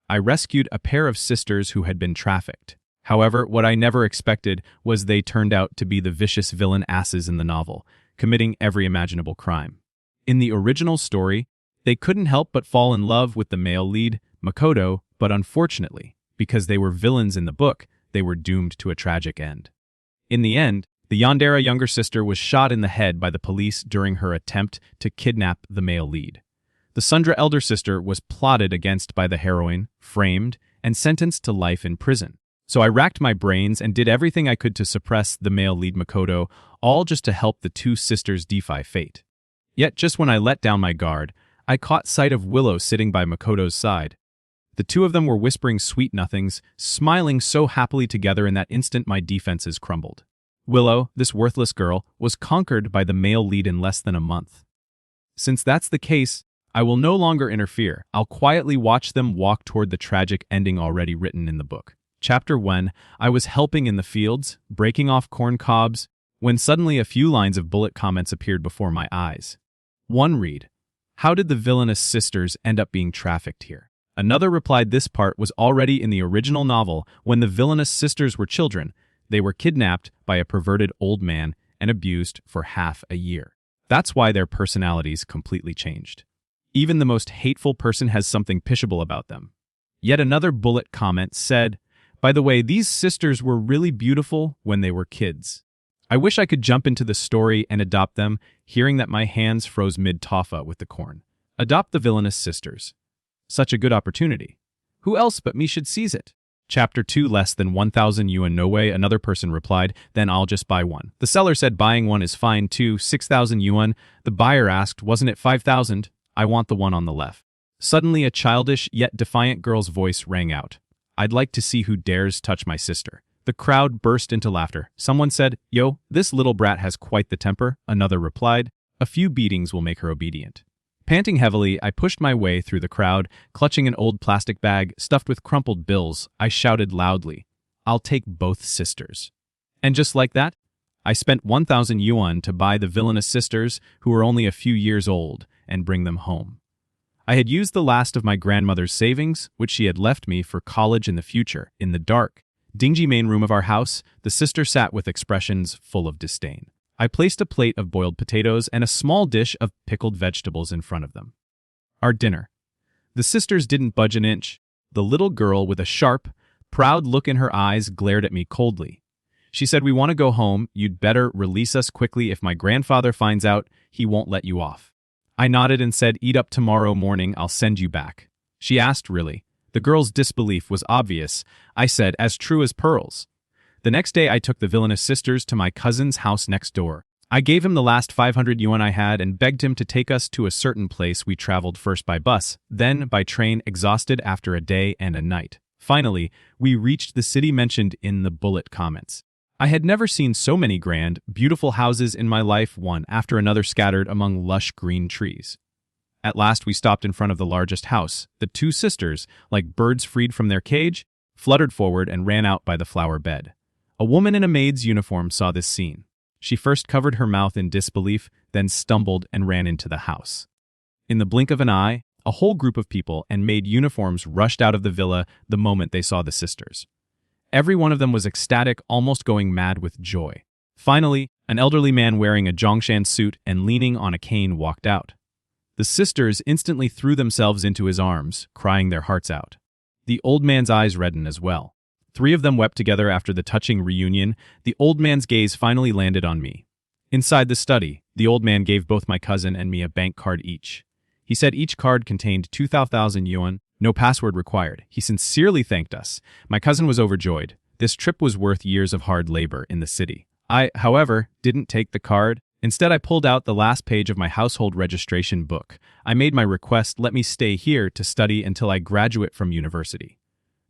I rescued a pair of sisters who had been trafficked. However, what I never expected was they turned out to be the vicious villain asses in the novel, committing every imaginable crime. In the original story, they couldn't help but fall in love with the male lead, Makoto, but unfortunately, because they were villains in the book, they were doomed to a tragic end. In the end, the yandere younger sister was shot in the head by the police during her attempt to kidnap the male lead. The Sundra elder sister was plotted against by the heroine, framed, and sentenced to life in prison. So I racked my brains and did everything I could to suppress the male lead Makoto, all just to help the two sisters defy fate. Yet just when I let down my guard, I caught sight of Willow sitting by Makoto's side. The two of them were whispering sweet nothings, smiling so happily together in that instant my defenses crumbled. Willow, this worthless girl, was conquered by the male lead in less than a month. Since that's the case, I will no longer interfere. I'll quietly watch them walk toward the tragic ending already written in the book. Chapter 1, I was helping in the fields, breaking off corn cobs, when suddenly a few lines of bullet comments appeared before my eyes. One read, "How did the villainous sisters end up being trafficked here?" Another replied this part was already in the original novel when the villainous sisters were children. They were kidnapped by a perverted old man and abused for half a year. That's why their personalities completely changed. Even the most hateful person has something pishable about them. Yet another bullet comment said, "By the way, these sisters were really beautiful when they were kids." I wish I could jump into the story and adopt them, hearing that my hands froze mid-toffa with the corn. Adopt the villainous sisters. Such a good opportunity. Who else but me should seize it? Chapter 2, less than 1,000 yuan. No way, another person replied, "Then I'll just buy one." The seller said buying one is fine too, 6,000 yuan. The buyer asked, "Wasn't it 5,000? I want the one on the left." Suddenly a childish yet defiant girl's voice rang out. "I'd like to see who dares touch my sister." The crowd burst into laughter. Someone said, "Yo, this little brat has quite the temper." Another replied, "A few beatings will make her obedient." Panting heavily, I pushed my way through the crowd, clutching an old plastic bag stuffed with crumpled bills. I shouted loudly, "I'll take both sisters." And just like that, I spent 1,000 yuan to buy the villainous sisters, who were only a few years old, and bring them home. I had used the last of my grandmother's savings, which she had left me for college in the future. In the dark, dingy main room of our house, the sister sat with expressions full of disdain. I placed a plate of boiled potatoes and a small dish of pickled vegetables in front of them. Our dinner. The sisters didn't budge an inch. The little girl, with a sharp, proud look in her eyes, glared at me coldly. She said, "We want to go home. You'd better release us quickly. If my grandfather finds out, he won't let you off." I nodded and said, "Eat up tomorrow morning. I'll send you back." She asked, "Really?" The girl's disbelief was obvious. I said, "As true as pearls." The next day I took the villainous sisters to my cousin's house next door. I gave him the last 500 yuan I had and begged him to take us to a certain place. We traveled first by bus, then by train, exhausted after a day and a night. Finally, we reached the city mentioned in the bullet comments. I had never seen so many grand, beautiful houses in my life, one after another scattered among lush green trees. At last we stopped in front of the largest house. The two sisters, like birds freed from their cage, fluttered forward and ran out by the flower bed. A woman in a maid's uniform saw this scene. She first covered her mouth in disbelief, then stumbled and ran into the house. In the blink of an eye, a whole group of people in maid uniforms rushed out of the villa the moment they saw the sisters. Every one of them was ecstatic, almost going mad with joy. Finally, an elderly man wearing a Zhongshan suit and leaning on a cane walked out. The sisters instantly threw themselves into his arms, crying their hearts out. The old man's eyes reddened as well. 3 of them wept together after the touching reunion. The old man's gaze finally landed on me. Inside the study, the old man gave both my cousin and me a bank card each. He said each card contained 2,000 yuan, no password required. He sincerely thanked us. My cousin was overjoyed. This trip was worth years of hard labor in the city. I, however, didn't take the card. Instead, I pulled out the last page of my household registration book. I made my request, "Let me stay here to study until I graduate from university."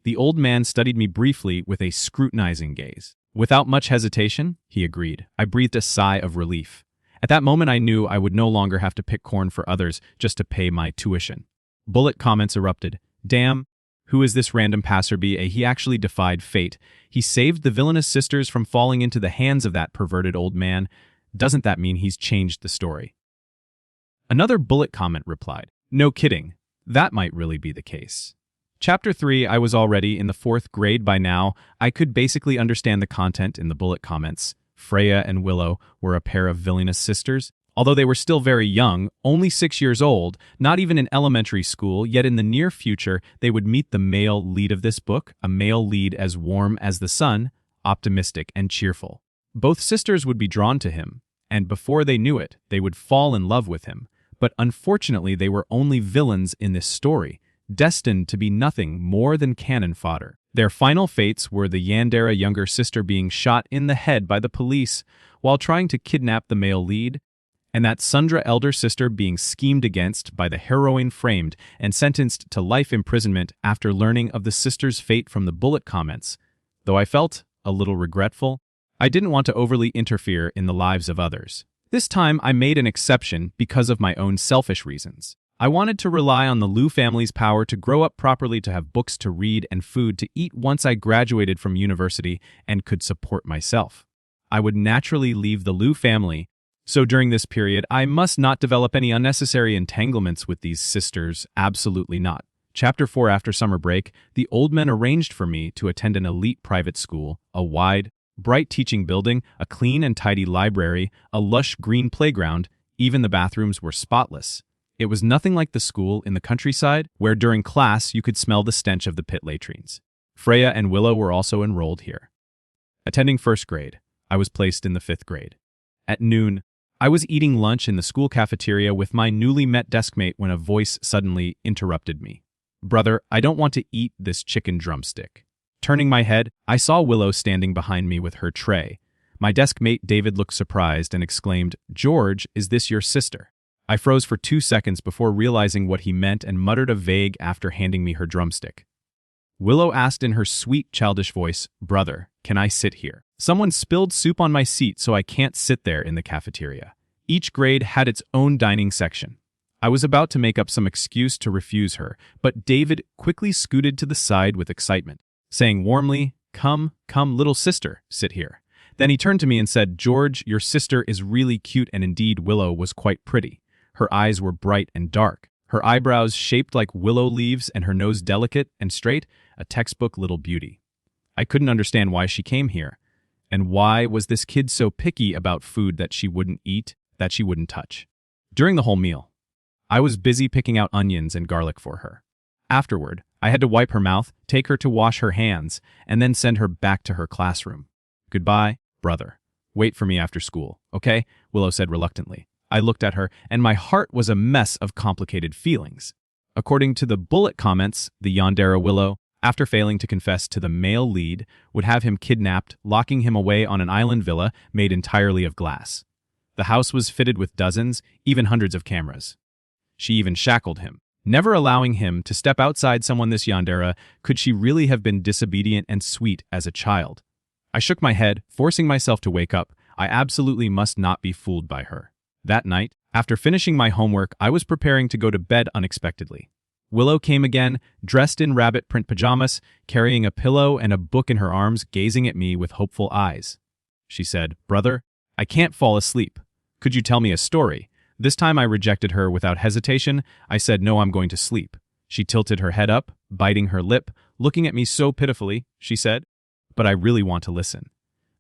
The old man studied me briefly with a scrutinizing gaze. Without much hesitation, he agreed. I breathed a sigh of relief. At that moment, I knew I would no longer have to pick corn for others just to pay my tuition. Bullet comments erupted. "Damn, who is this random passerby? He actually defied fate. He saved the villainous sisters from falling into the hands of that perverted old man. Doesn't that mean he's changed the story?" Another bullet comment replied, "No kidding. That might really be the case." Chapter 3, I was already in the 4th grade by now. I could basically understand the content in the bullet comments. Freya and Willow were a pair of villainous sisters. Although they were still very young, only 6 years old, not even in elementary school, yet in the near future they would meet the male lead of this book, a male lead as warm as the sun, optimistic and cheerful. Both sisters would be drawn to him, and before they knew it, they would fall in love with him. But unfortunately, they were only villains in this story, destined to be nothing more than cannon fodder. Their final fates were the Yandere younger sister being shot in the head by the police while trying to kidnap the male lead, and that Sundra elder sister being schemed against by the heroine framed and sentenced to life imprisonment after learning of the sister's fate from the bullet comments. Though I felt a little regretful, I didn't want to overly interfere in the lives of others. This time I made an exception because of my own selfish reasons. I wanted to rely on the Liu family's power to grow up properly, to have books to read and food to eat once I graduated from university and could support myself. I would naturally leave the Liu family, so during this period I must not develop any unnecessary entanglements with these sisters, absolutely not. Chapter 4, after summer break, the old men arranged for me to attend an elite private school, a wide, bright teaching building, a clean and tidy library, a lush green playground. Even the bathrooms were spotless. It was nothing like the school in the countryside, where during class you could smell the stench of the pit latrines. Freya and Willow were also enrolled here. Attending 1st grade, I was placed in the 5th grade. At noon, I was eating lunch in the school cafeteria with my newly met deskmate when a voice suddenly interrupted me. "Brother, I don't want to eat this chicken drumstick." Turning my head, I saw Willow standing behind me with her tray. My deskmate David looked surprised and exclaimed, "George, is this your sister?" I froze for 2 seconds before realizing what he meant and muttered a vague after handing me her drumstick. Willow asked in her sweet, childish voice, "Brother, can I sit here? Someone spilled soup on my seat, so I can't sit there in the cafeteria." Each grade had its own dining section. I was about to make up some excuse to refuse her, but David quickly scooted to the side with excitement, saying warmly, come, little sister, sit here." Then he turned to me and said, "George, your sister is really cute," and indeed Willow was quite pretty. Her eyes were bright and dark, her eyebrows shaped like willow leaves and her nose delicate and straight, a textbook little beauty. I couldn't understand why she came here, and why was this kid so picky about food that she wouldn't eat, that she wouldn't touch. During the whole meal, I was busy picking out onions and garlic for her. Afterward, I had to wipe her mouth, take her to wash her hands, and then send her back to her classroom. "Goodbye, brother. Wait for me after school, okay?" Willow said reluctantly. I looked at her, and my heart was a mess of complicated feelings. According to the bullet comments, the Yandere Willow, after failing to confess to the male lead, would have him kidnapped, locking him away on an island villa made entirely of glass. The house was fitted with dozens, even hundreds of cameras. She even shackled him, never allowing him to step outside someone this Yandere. Could she really have been disobedient and sweet as a child? I shook my head, forcing myself to wake up. I absolutely must not be fooled by her. That night, after finishing my homework, I was preparing to go to bed unexpectedly. Willow came again, dressed in rabbit print pajamas, carrying a pillow and a book in her arms, gazing at me with hopeful eyes. She said, "Brother, I can't fall asleep. Could you tell me a story?" This time I rejected her without hesitation. I said, "No, I'm going to sleep." She tilted her head up, biting her lip, looking at me so pitifully. She said, "But I really want to listen."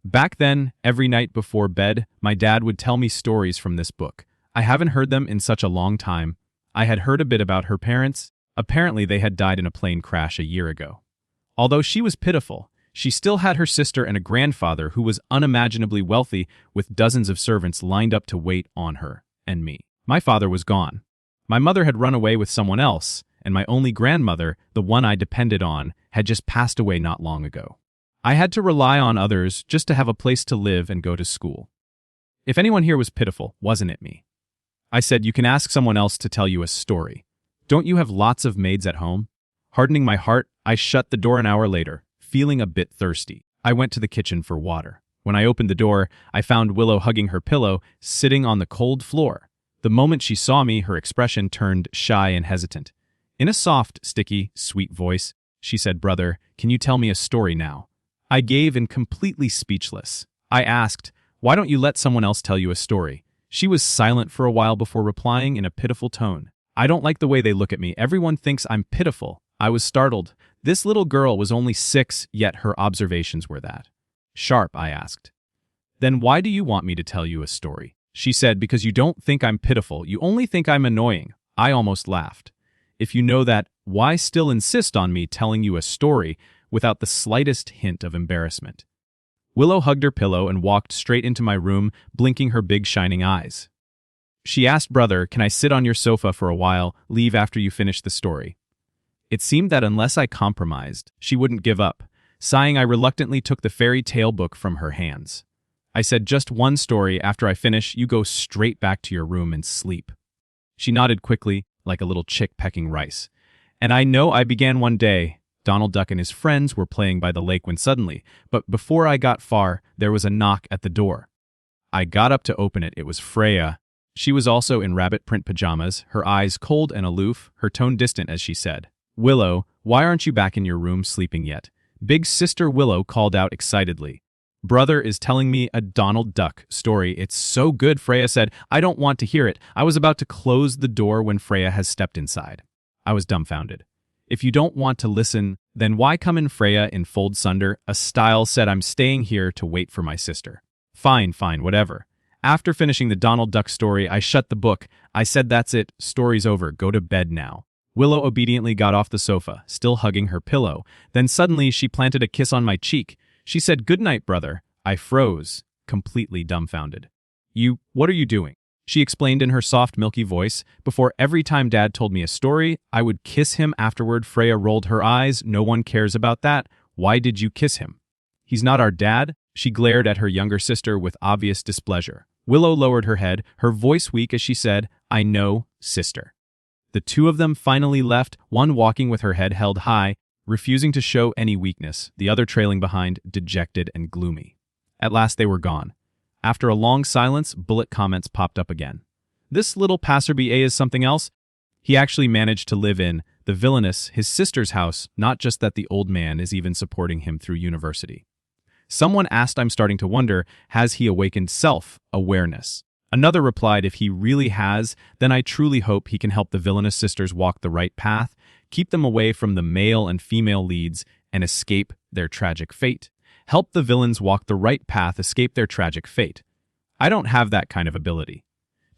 Back then, every night before bed, my dad would tell me stories from this book. I haven't heard them in such a long time. I had heard a bit about her parents. Apparently, they had died in a plane crash a year ago. Although she was pitiful, she still had her sister and a grandfather who was unimaginably wealthy, with dozens of servants lined up to wait on her and me. My father was gone. My mother had run away with someone else, and my only grandmother, the one I depended on, had just passed away not long ago. I had to rely on others just to have a place to live and go to school. If anyone here was pitiful, wasn't it me? I said, "You can ask someone else to tell you a story. Don't you have lots of maids at home?" Hardening my heart, I shut the door an hour later, feeling a bit thirsty. I went to the kitchen for water. When I opened the door, I found Willow hugging her pillow, sitting on the cold floor. The moment she saw me, her expression turned shy and hesitant. In a soft, sticky, sweet voice, she said, "Brother, can you tell me a story now?" I gave in, completely speechless. I asked, "Why don't you let someone else tell you a story?" She was silent for a while before replying in a pitiful tone. "I don't like the way they look at me. Everyone thinks I'm pitiful. I was startled. This little girl was only 6, yet her observations were that sharp. I asked. Then why do you want me to tell you a story? She said, because you don't think I'm pitiful, you only think I'm annoying. I almost laughed. If you know that, why still insist on me telling you a story without the slightest hint of embarrassment? Willow hugged her pillow and walked straight into my room, blinking her big shining eyes. She asked brother, can I sit on your sofa for a while, leave after you finish the story? It seemed that unless I compromised, she wouldn't give up. Sighing, I reluctantly took the fairy tale book from her hands. I said, just one story. After I finish, you go straight back to your room and sleep. She nodded quickly, like a little chick pecking rice. And I began one day. Donald Duck and his friends were playing by the lake when suddenly, but before I got far, there was a knock at the door. I got up to open it. It was Freya. She was also in rabbit print pajamas, her eyes cold and aloof, her tone distant as she said, Willow, why aren't you back in your room sleeping yet? Big Sister Willow called out excitedly. Brother is telling me a Donald Duck story. It's so good, Freya said. I don't want to hear it. I was about to close the door when Freya has stepped inside. I was dumbfounded. If you don't want to listen, then why come in? Freya in full sunder, a style said. I'm staying here to wait for my sister. Fine, whatever. After finishing the Donald Duck story, I shut the book. I said, that's it, story's over, go to bed now. Willow obediently got off the sofa, still hugging her pillow. Then suddenly she planted a kiss on my cheek. She said, good night, brother. I froze, completely dumbfounded. What are you doing? She explained in her soft, milky voice. Before, every time Dad told me a story, I would kiss him afterward. Freya rolled her eyes. No one cares about that. Why did you kiss him? He's not our dad. She glared at her younger sister with obvious displeasure. Willow lowered her head, her voice weak as she said, I know, sister. The two of them finally left, one walking with her head held high, refusing to show any weakness, the other trailing behind, dejected and gloomy. At last they were gone. After a long silence, bullet comments popped up again. This little passerby is something else. He actually managed to live in the villainous, his sister's house, not just that the old man is even supporting him through university. Someone asked, I'm starting to wonder, has he awakened self-awareness? Another replied, if he really has, then I truly hope he can help the villainous sisters walk the right path, keep them away from the male and female leads, and escape their tragic fate. Help the villains walk the right path, escape their tragic fate. I don't have that kind of ability.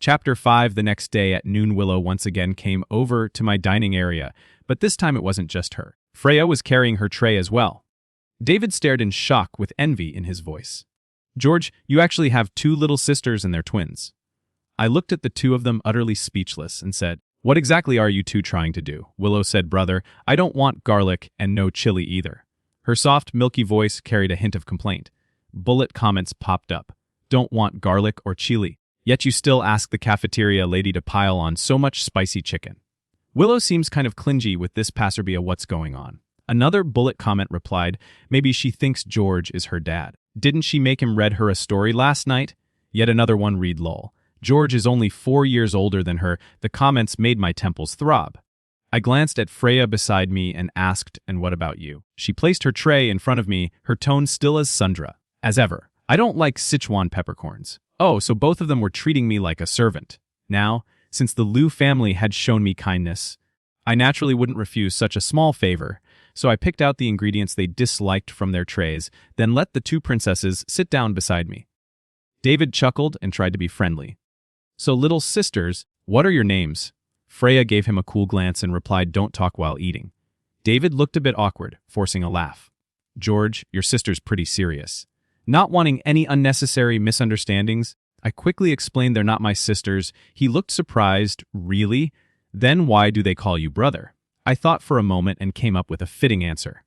Chapter 5. The next day at noon, Willow once again came over to my dining area, but this time it wasn't just her. Freya was carrying her tray as well. David stared in shock with envy in his voice. George, you actually have 2 little sisters and they're twins. I looked at the two of them utterly speechless and said, what exactly are you two trying to do? Willow said, brother, I don't want garlic and no chili either. Her soft, milky voice carried a hint of complaint. Bullet comments popped up. Don't want garlic or chili. Yet you still ask the cafeteria lady to pile on so much spicy chicken. Willow seems kind of clingy with this passerby. What's going on? Another bullet comment replied, maybe she thinks George is her dad. Didn't she make him read her a story last night? Yet another one read lol. George is only 4 years older than her. The comments made my temples throb. I glanced at Freya beside me and asked, and what about you? She placed her tray in front of me, her tone still as Sundra. As ever, I don't like Sichuan peppercorns. Oh, so both of them were treating me like a servant. Now, since the Liu family had shown me kindness, I naturally wouldn't refuse such a small favor, so I picked out the ingredients they disliked from their trays, then let the 2 princesses sit down beside me. David chuckled and tried to be friendly. So little sisters, what are your names? Freya gave him a cool glance and replied, don't talk while eating. David looked a bit awkward, forcing a laugh. George, your sister's pretty serious. Not wanting any unnecessary misunderstandings, I quickly explained they're not my sisters. He looked surprised. Really? Then why do they call you brother? I thought for a moment and came up with a fitting answer.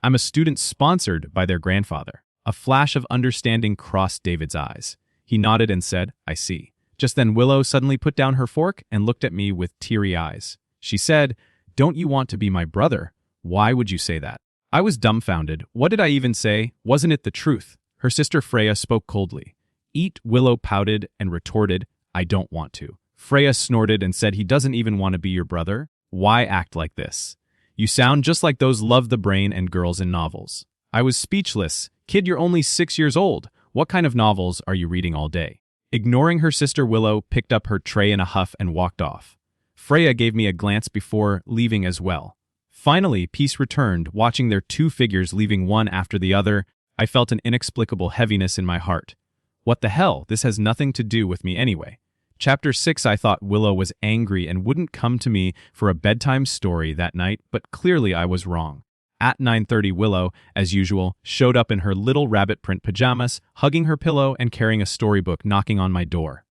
I'm a student sponsored by their grandfather. A flash of understanding crossed David's eyes. He nodded and said, I see. Just then Willow suddenly put down her fork and looked at me with teary eyes. She said, don't you want to be my brother? Why would you say that? I was dumbfounded. What did I even say? Wasn't it the truth? Her sister Freya spoke coldly. Eat, Willow pouted and retorted, I don't want to. Freya snorted and said, he doesn't even want to be your brother? Why act like this? You sound just like those love the brain and girls in novels. I was speechless. Kid, you're only 6 years old. What kind of novels are you reading all day? Ignoring her sister, Willow picked up her tray in a huff and walked off. Freya gave me a glance before leaving as well. Finally, peace returned, watching their two figures leaving one after the other. I felt an inexplicable heaviness in my heart. What the hell? This has nothing to do with me anyway. Chapter 6. I thought Willow was angry and wouldn't come to me for a bedtime story that night, but clearly I was wrong. At 9:30, Willow, as usual, showed up in her little rabbit print pajamas, hugging her pillow and carrying a storybook, knocking on my door.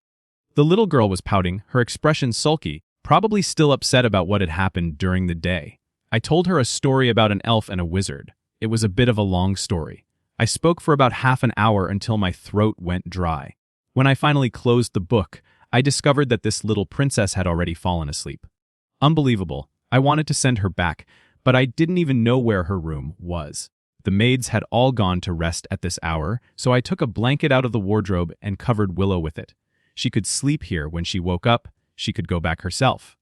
The little girl was pouting, her expression sulky, probably still upset about what had happened during the day. I told her a story about an elf and a wizard. It was a bit of a long story. I spoke for about half an hour until my throat went dry. When I finally closed the book, I discovered that this little princess had already fallen asleep. Unbelievable. I wanted to send her back, but I didn't even know where her room was. The maids had all gone to rest at this hour, so I took a blanket out of the wardrobe and covered Willow with it. She could sleep here. When she woke up, she could go back herself.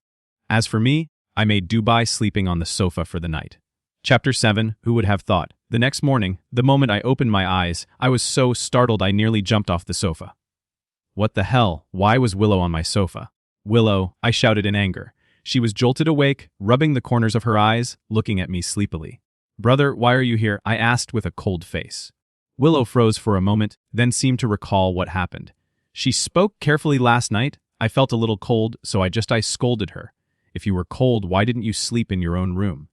As for me, I made Dubai sleeping on the sofa for the night. Chapter 7. Who would have thought? The next morning, the moment I opened my eyes, I was so startled I nearly jumped off the sofa. What the hell? Why was Willow on my sofa? Willow, I shouted in anger. She was jolted awake, rubbing the corners of her eyes, looking at me sleepily. Brother, why are you here? I asked with a cold face. Willow froze for a moment, then seemed to recall what happened. She spoke carefully. Last night, I felt a little cold, so I scolded her. If you were cold, why didn't you sleep in your own room?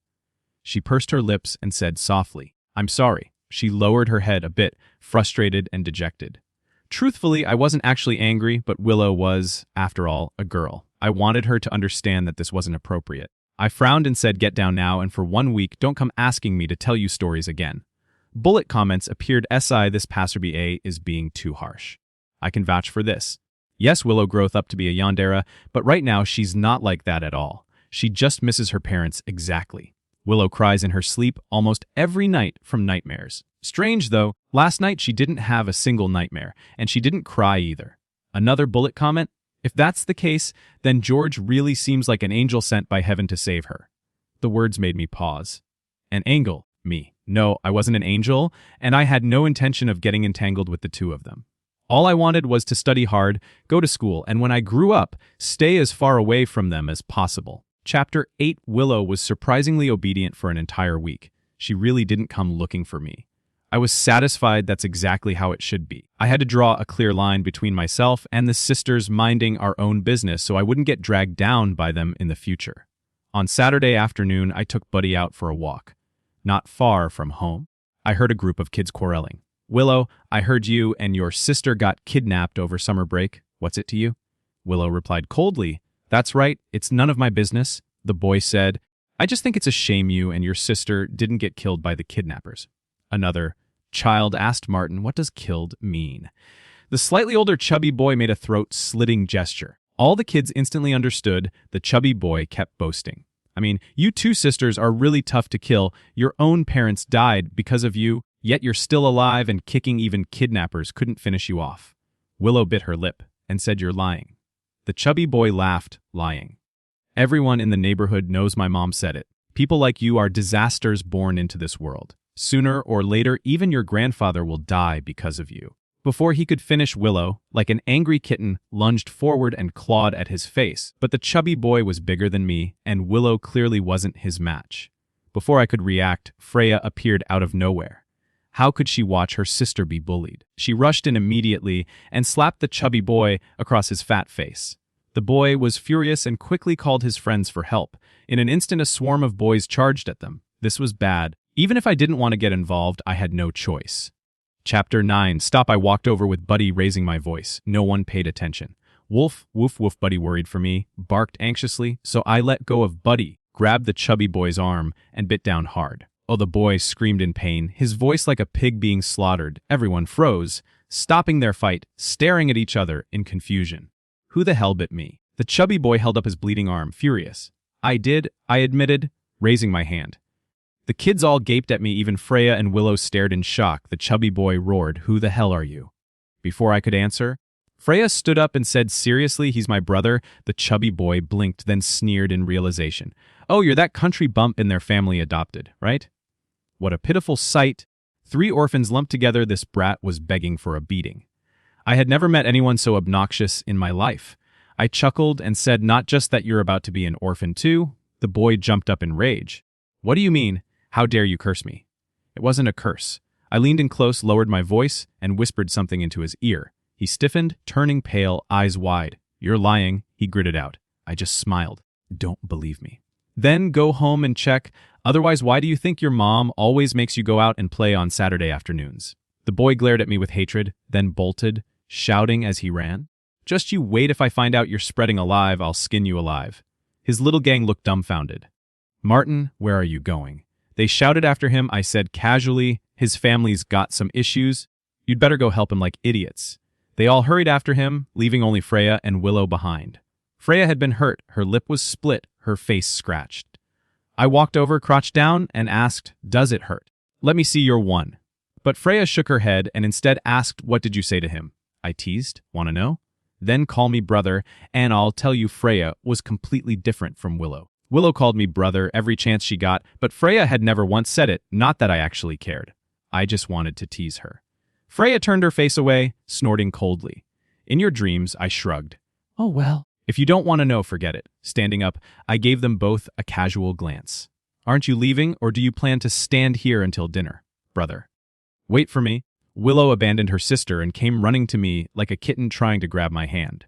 She pursed her lips and said softly, I'm sorry. She lowered her head a bit, frustrated and dejected. Truthfully, I wasn't actually angry, but Willow was, after all, a girl. I wanted her to understand that this wasn't appropriate. I frowned and said, get down now, and for 1 week, don't come asking me to tell you stories again. Bullet comments appeared. This passerby A is being too harsh. I can vouch for this. Yes, Willow growth up to be a yandere, but right now she's not like that at all. She just misses her parents exactly. Willow cries in her sleep almost every night from nightmares. Strange though, last night she didn't have a single nightmare, and she didn't cry either. Another bullet comment? If that's the case, then George really seems like an angel sent by heaven to save her. The words made me pause. An angel? Me. No, I wasn't an angel, and I had no intention of getting entangled with the two of them. All I wanted was to study hard, go to school, and when I grew up, stay as far away from them as possible. Chapter 8. Willow was surprisingly obedient for an entire week. She really didn't come looking for me. I was satisfied. That's exactly how it should be. I had to draw a clear line between myself and the sisters, minding our own business so I wouldn't get dragged down by them in the future. On Saturday afternoon, I took Buddy out for a walk. Not far from home, I heard a group of kids quarreling. Willow, I heard you and your sister got kidnapped over summer break. What's it to you? Willow replied coldly, That's right, it's none of my business. The boy said, I just think it's a shame you and your sister didn't get killed by the kidnappers. Another child asked Martin, what does killed mean? The slightly older chubby boy made a throat-slitting gesture. All the kids instantly understood. The chubby boy kept boasting. I mean, you two sisters are really tough to kill. Your own parents died because of you, yet you're still alive and kicking. Even kidnappers couldn't finish you off. Willow bit her lip and said, You're lying. The chubby boy laughed, lying. Everyone in the neighborhood knows my mom said it. People like you are disasters born into this world. Sooner or later, even your grandfather will die because of you. Before he could finish, Willow, like an angry kitten, lunged forward and clawed at his face. But the chubby boy was bigger than me, and Willow clearly wasn't his match. Before I could react, Freya appeared out of nowhere. How could she watch her sister be bullied? She rushed in immediately and slapped the chubby boy across his fat face. The boy was furious and quickly called his friends for help. In an instant, a swarm of boys charged at them. This was bad. Even if I didn't want to get involved, I had no choice. Chapter 9. Stop. I walked over with Buddy, raising my voice. No one paid attention. Wolf, woof, woof. Buddy, worried for me, barked anxiously, so I let go of Buddy, grabbed the chubby boy's arm, and bit down hard. Oh, the boy screamed in pain, his voice like a pig being slaughtered. Everyone froze, stopping their fight, staring at each other in confusion. Who the hell bit me? The chubby boy held up his bleeding arm, furious. I did, I admitted, raising my hand. The kids all gaped at me. Even Freya and Willow stared in shock. The chubby boy roared, Who the hell are you? Before I could answer, Freya stood up and said, Seriously, he's my brother? The chubby boy blinked, then sneered in realization. Oh, you're that country bump in their family adopted, right? What a pitiful sight. 3 orphans lumped together. This brat was begging for a beating. I had never met anyone so obnoxious in my life. I chuckled and said, Not just that you're about to be an orphan too. The boy jumped up in rage. What do you mean? How dare you curse me? It wasn't a curse. I leaned in close, lowered my voice, and whispered something into his ear. He stiffened, turning pale, eyes wide. You're lying, he gritted out. I just smiled. Don't believe me. Then go home and check. Otherwise, why do you think your mom always makes you go out and play on Saturday afternoons? The boy glared at me with hatred, then bolted, shouting as he ran. Just you wait. If I find out you're spreading alive, I'll skin you alive. His little gang looked dumbfounded. Martin, where are you going? They shouted after him. I said casually, his family's got some issues. You'd better go help him like idiots. They all hurried after him, leaving only Freya and Willow behind. Freya had been hurt. Her lip was split, her face scratched. I walked over, crouched down, and asked, does it hurt? Let me see your one. But Freya shook her head and instead asked, what did you say to him? I teased, want to know? Then call me brother, and I'll tell you Freya was completely different from Willow. Willow called me brother every chance she got, but Freya had never once said it, not that I actually cared. I just wanted to tease her. Freya turned her face away, snorting coldly. In your dreams, I shrugged. Oh well. If you don't want to know, forget it. Standing up, I gave them both a casual glance. Aren't you leaving, or do you plan to stand here until dinner, brother? Wait for me. Willow abandoned her sister and came running to me like a kitten trying to grab my hand.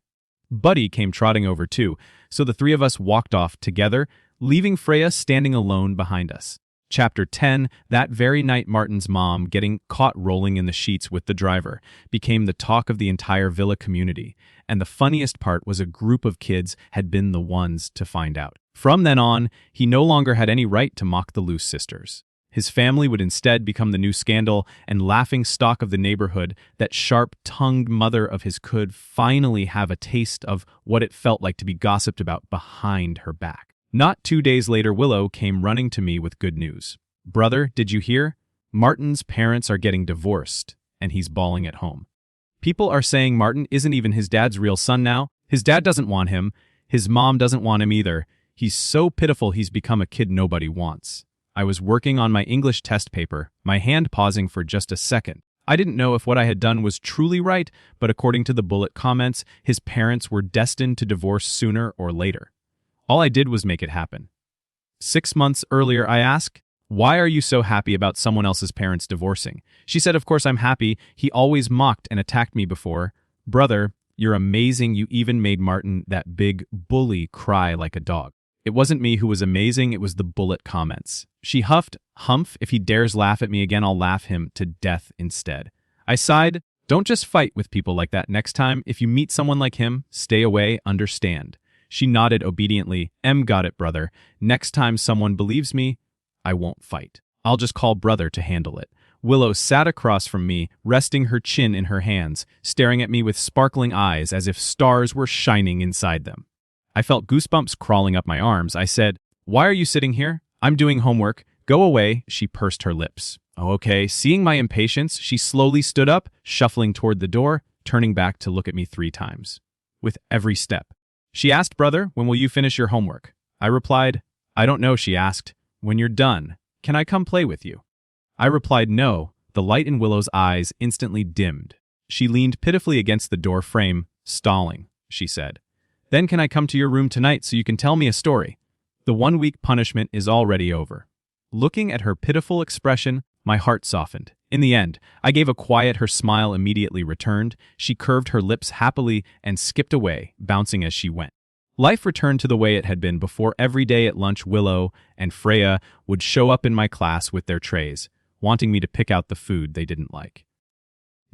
Buddy came trotting over too, so the three of us walked off together, leaving Freya standing alone behind us. Chapter 10, that very night Martin's mom, getting caught rolling in the sheets with the driver, became the talk of the entire villa community, and the funniest part was a group of kids had been the ones to find out. From then on, he no longer had any right to mock the loose sisters. His family would instead become the new scandal and laughing stock of the neighborhood. That sharp-tongued mother of his could finally have a taste of what it felt like to be gossiped about behind her back. Not 2 days later, Willow came running to me with good news. Brother, did you hear? Martin's parents are getting divorced, and he's bawling at home. People are saying Martin isn't even his dad's real son now. His dad doesn't want him. His mom doesn't want him either. He's so pitiful he's become a kid nobody wants. I was working on my English test paper, my hand pausing for just a second. I didn't know if what I had done was truly right, but according to the bullet comments, his parents were destined to divorce sooner or later. All I did was make it happen. 6 months earlier, I asked, why are you so happy about someone else's parents divorcing? She said, of course I'm happy. He always mocked and attacked me before. Brother, you're amazing. You even made Martin, that big bully, cry like a dog. It wasn't me who was amazing, it was the bullet comments. She huffed, humph, if he dares laugh at me again, I'll laugh him to death instead. I sighed, don't just fight with people like that next time. If you meet someone like him, stay away, understand. She nodded obediently. Got it, brother. Next time someone believes me, I won't fight. I'll just call brother to handle it. Willow sat across from me, resting her chin in her hands, staring at me with sparkling eyes as if stars were shining inside them. I felt goosebumps crawling up my arms. I said, why are you sitting here? I'm doing homework. Go away. She pursed her lips. Oh, okay. Seeing my impatience, she slowly stood up, shuffling toward the door, turning back to look at me 3 times. With every step. She asked, brother, when will you finish your homework? I replied, I don't know. She asked, when you're done, can I come play with you? I replied, no. The light in Willow's eyes instantly dimmed. She leaned pitifully against the door frame, stalling. She said, then can I come to your room tonight so you can tell me a story? The 1-week punishment is already over. Looking at her pitiful expression, my heart softened. In the end, I gave a quiet. Her smile immediately returned. She curved her lips happily and skipped away, bouncing as she went. Life returned to the way it had been before. Every day at lunch, Willow and Freya would show up in my class with their trays, wanting me to pick out the food they didn't like.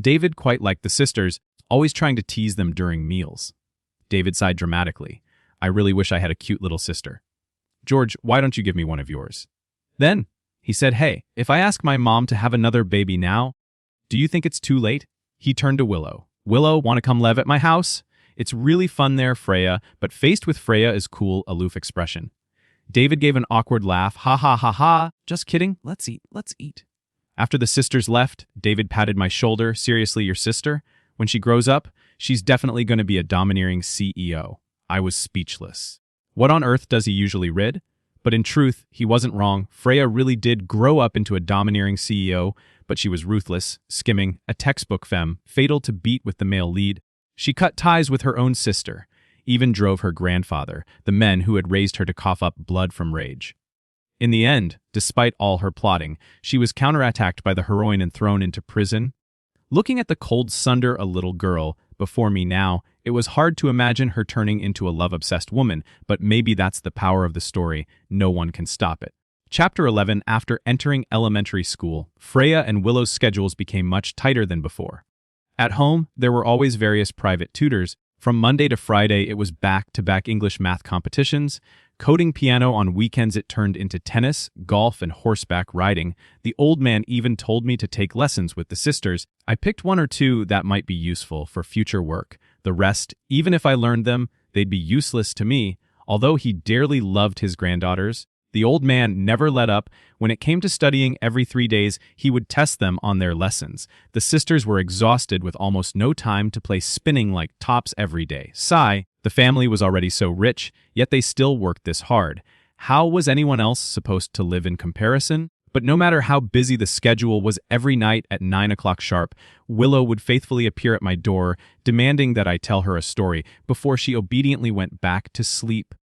David, quite like the sisters, always trying to tease them during meals. David sighed dramatically. I really wish I had a cute little sister. George, why don't you give me one of yours? Then, he said, hey, if I ask my mom to have another baby now, do you think it's too late? He turned to Willow. Willow, want to come live at my house? It's really fun there, Freya, but faced with Freya's cool, aloof expression. David gave an awkward laugh. Ha ha ha ha. Just kidding. Let's eat. After the sisters left, David patted my shoulder. Seriously, your sister? When she grows up, she's definitely going to be a domineering CEO. I was speechless. What on earth does he usually rid? But in truth, he wasn't wrong. Freya really did grow up into a domineering CEO, but she was ruthless, skimming, a textbook femme, fatal to beat with the male lead. She cut ties with her own sister, even drove her grandfather, the men who had raised her, to cough up blood from rage. In the end, despite all her plotting, she was counterattacked by the heroine and thrown into prison. Looking at the cold sunder a little girl before me now, it was hard to imagine her turning into a love-obsessed woman, but maybe that's the power of the story. No one can stop it. Chapter 11. After entering elementary school, Freya and Willow's schedules became much tighter than before. At home, there were always various private tutors. From Monday to Friday, it was back-to-back English math competitions. Coding piano on weekends it turned into tennis, golf, and horseback riding. The old man even told me to take lessons with the sisters. I picked one or two that might be useful for future work. The rest, even if I learned them, they'd be useless to me. Although he dearly loved his granddaughters, the old man never let up. When it came to studying every 3 days, he would test them on their lessons. The sisters were exhausted with almost no time to play spinning like tops every day. Sigh, the family was already so rich, yet they still worked this hard. How was anyone else supposed to live in comparison? But no matter how busy the schedule was, every night at 9 o'clock sharp, Willow would faithfully appear at my door, demanding that I tell her a story before she obediently went back to sleep.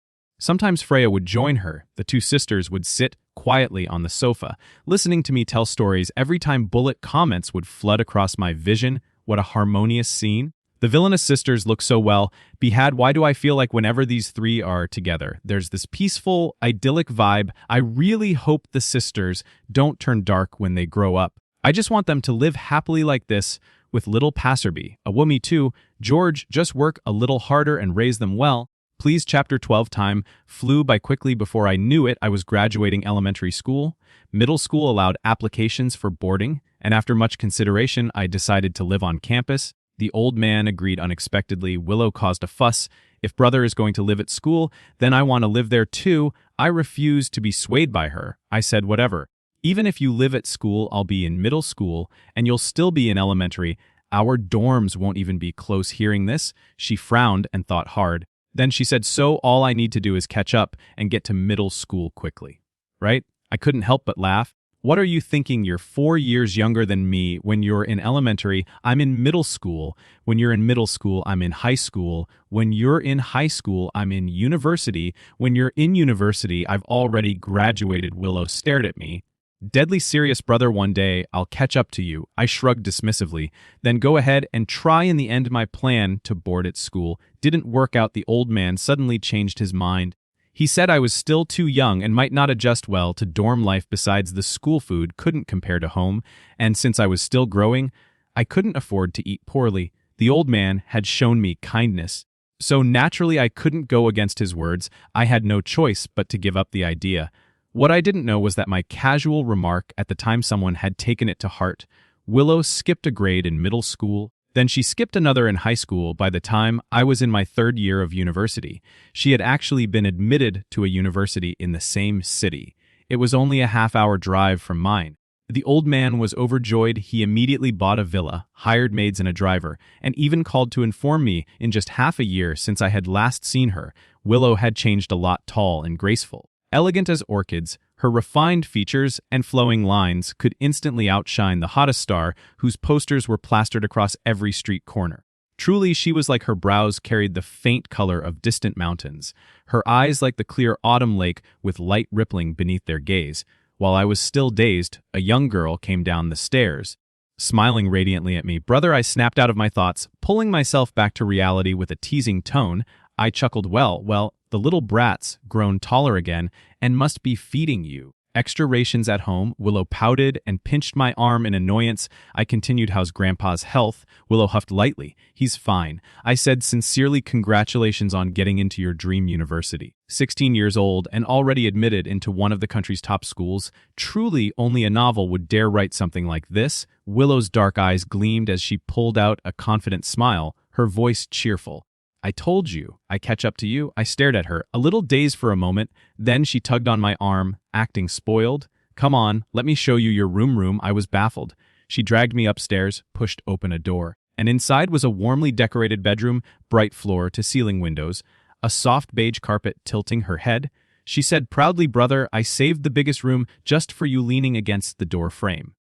Sometimes Freya would join her. The two sisters would sit quietly on the sofa, listening to me tell stories. Every time bullet comments would flood across my vision. What a harmonious scene. The villainous sisters look so well. Behad, why do I feel like whenever these three are together, there's this peaceful, idyllic vibe? I really hope the sisters don't turn dark when they grow up. I just want them to live happily like this with little Passerby. A woman too. George, just work a little harder and raise them well. Please. Chapter 12. Time flew by quickly. Before I knew it, I was graduating elementary school. Middle school allowed applications for boarding, and after much consideration, I decided to live on campus. The old man agreed unexpectedly. Willow caused a fuss. If brother is going to live at school, then I want to live there too. I refused to be swayed by her. I said, whatever. Even if you live at school, I'll be in middle school, and you'll still be in elementary. Our dorms won't even be close. Hearing this, she frowned and thought hard. Then she said, so all I need to do is catch up and get to middle school quickly. Right? I couldn't help but laugh. What are you thinking? You're 4 years younger than me. When you're in elementary, I'm in middle school. When you're in middle school, I'm in high school. When you're in high school, I'm in university. When you're in university, I've already graduated. Willow stared at me. Deadly serious, brother. One day, I'll catch up to you. I shrugged dismissively. Then go ahead and try. In the end, my plan to board at school didn't work out. The old man suddenly changed his mind. He said I was still too young and might not adjust well to dorm life. Besides, the school food couldn't compare to home, and since I was still growing, I couldn't afford to eat poorly. The old man had shown me kindness, so naturally I couldn't go against his words. I had no choice but to give up the idea. What I didn't know was that my casual remark at the time someone had taken it to heart. Willow skipped a grade in middle school. Then she skipped another in high school. By the time I was in my 3rd year of university, she had actually been admitted to a university in the same city. It was only a half-hour drive from mine. The old man was overjoyed. He immediately bought a villa, hired maids and a driver, and even called to inform me in just half a year since I had last seen her, Willow had changed a lot. Tall and graceful, elegant as orchids, her refined features and flowing lines could instantly outshine the hottest star whose posters were plastered across every street corner. Truly, she was like her brows carried the faint color of distant mountains, her eyes like the clear autumn lake with light rippling beneath their gaze. While I was still dazed, a young girl came down the stairs, smiling radiantly at me. Brother, I snapped out of my thoughts, pulling myself back to reality with a teasing tone. I chuckled. Well, the little brat's grown taller again and must be feeding you extra rations at home. Willow pouted and pinched my arm in annoyance. I continued, how's Grandpa's health? Willow huffed lightly. He's fine. I said sincerely, congratulations on getting into your dream university. 16 years old and already admitted into one of the country's top schools. Truly, only a novel would dare write something like this. Willow's dark eyes gleamed as she pulled out a confident smile, her voice cheerful. I told you, I catch up to you. I stared at her, a little dazed for a moment. Then she tugged on my arm, acting spoiled. Come on, let me show you your room. I was baffled. She dragged me upstairs, pushed open a door, and inside was a warmly decorated bedroom, bright floor to ceiling windows, a soft beige carpet tilting her head. She said proudly, brother, I saved the biggest room just for you, leaning against the door frame.